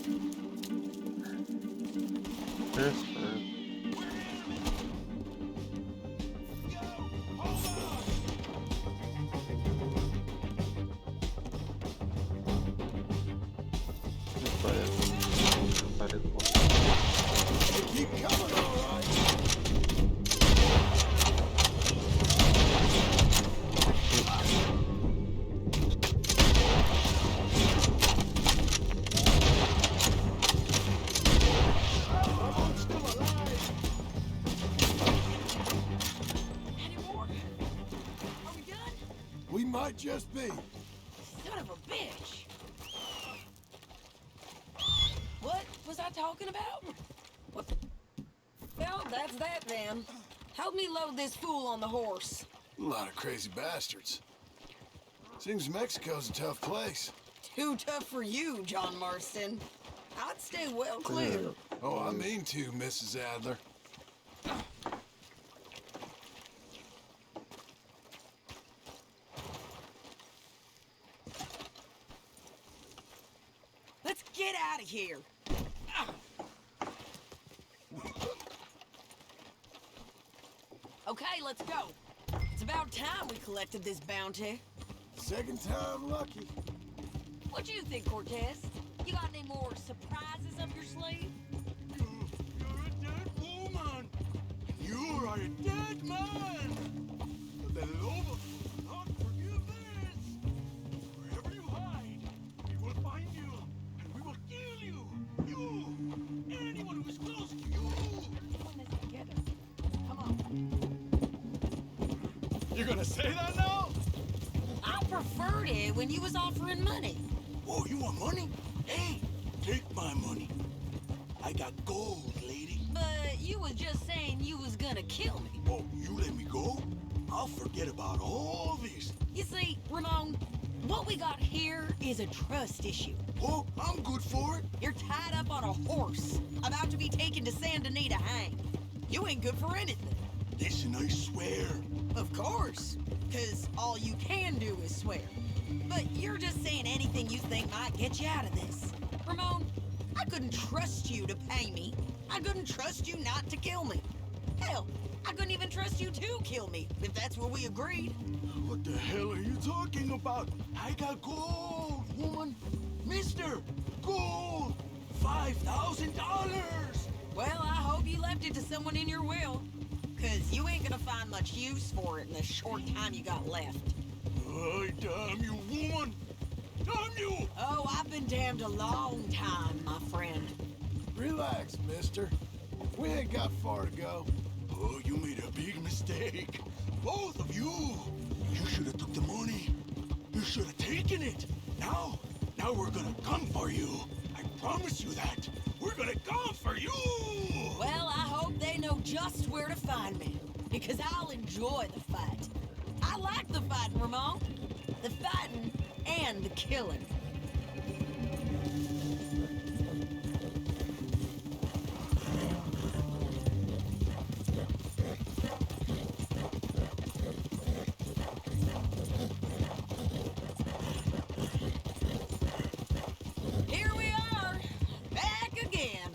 B: They keep coming, all right. I'm still alive.
C: Any more? Are we done?
B: We might just be.
C: Son of a bitch! What was I talking about? What? Well, that's that then. Help me load this fool on the horse.
B: A lot of crazy bastards. Seems Mexico's a tough place.
C: Too tough for you, John Marston. I'd stay well clear.
B: Oh, I mean to, Mrs. Adler.
C: Let's get out of here. Okay, let's go. It's about time we collected this bounty.
B: Second time lucky.
C: What do you think, Cortez? You got any more surprises up your sleeve?
J: You're a dead woman. You are a dead man. The Lobo will not forgive this. Wherever you hide, we will find you, and we will kill you. You, anyone who is close to you.
C: We're doing this together. Come on.
J: You gonna say that now?
C: I preferred it when you was offering money.
J: Oh, you want money? Hey, take my money. I got gold, lady.
C: But you was just saying you was gonna kill me.
J: Oh, you let me go? I'll forget about all this.
C: You see, Ramon, what we got here is a trust issue.
J: Oh, I'm good for it.
C: You're tied up on a horse, about to be taken to Saint Denis to hang. You ain't good for anything.
J: Listen, I swear.
C: Of course, because all you can do is swear. But you're just saying anything you think might get you out of this. Ramon, I couldn't trust you to pay me. I couldn't trust you not to kill me. Hell, I couldn't even trust you to kill me, if that's what we agreed.
J: What the hell are you talking about? I got gold, woman. Mister, gold. $5,000.
C: Well, I hope you left it to someone in your will. Because you ain't gonna find much use for it in the short time you got left.
J: Oh, damn you, woman. Damn you.
C: Oh, I've been damned a long time, my friend.
B: Relax, mister. We ain't got far to go.
J: Oh, you made a big mistake. Both of you. You should have took the money. You should have taken it. Now we're gonna come for you. I promise you that. We're gonna come for you.
C: Well, I hope they know just where to find me. Because I'll enjoy the fight. I like the fighting, Ramon. The fighting and the killing. Here we are, back again.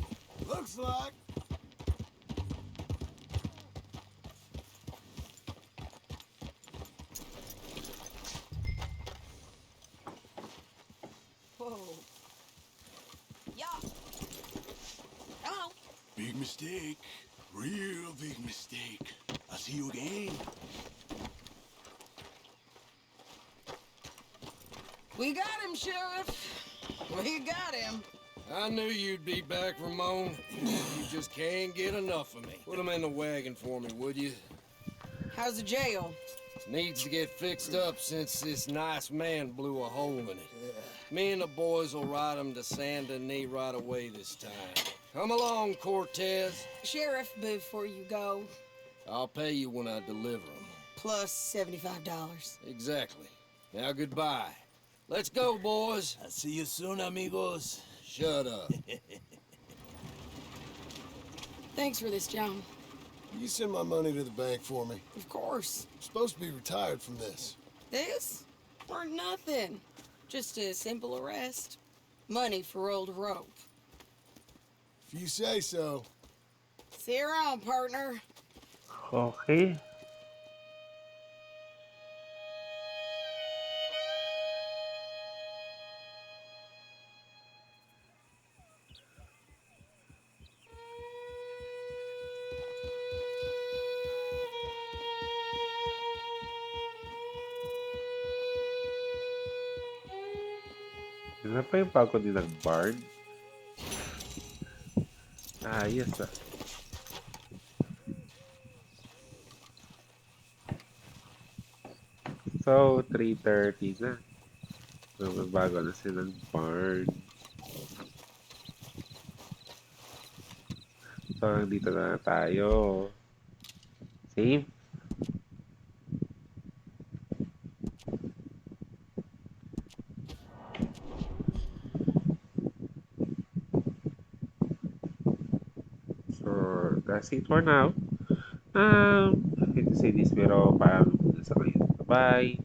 B: Looks like.
C: Whoa. Yeah. Come on.
J: Big mistake. Real big mistake. I'll see you again.
C: We got him, Sheriff. We got him.
N: I knew you'd be back, Ramon. You just can't get enough of me. Put him in the wagon for me, would you?
C: How's the jail?
N: Needs to get fixed up since this nice man blew a hole in it. Me and the boys will ride him to Saint Denis right away this time. Come along, Cortez.
C: Sheriff, before you go,
N: I'll pay you when I deliver him.
C: plus $75.
N: Exactly. Now goodbye. Let's go, boys.
I: I'll see you soon, amigos.
N: Shut up.
C: Thanks for this, John.
B: You send my money to the bank for me.
C: Of course.
B: I'm supposed to be retired from this.
C: This? For nothing. Just a simple arrest. Money for old rope.
B: If you say so.
C: See you around, partner.
A: Okay. Ano pa yung bago nilang bard? Ayos ah. So, 3:30 na. So, bago na silang bard. So, dito na tayo. Save. So, that's it for now. Hate to say this pero parang muna sa ngayon. Bye!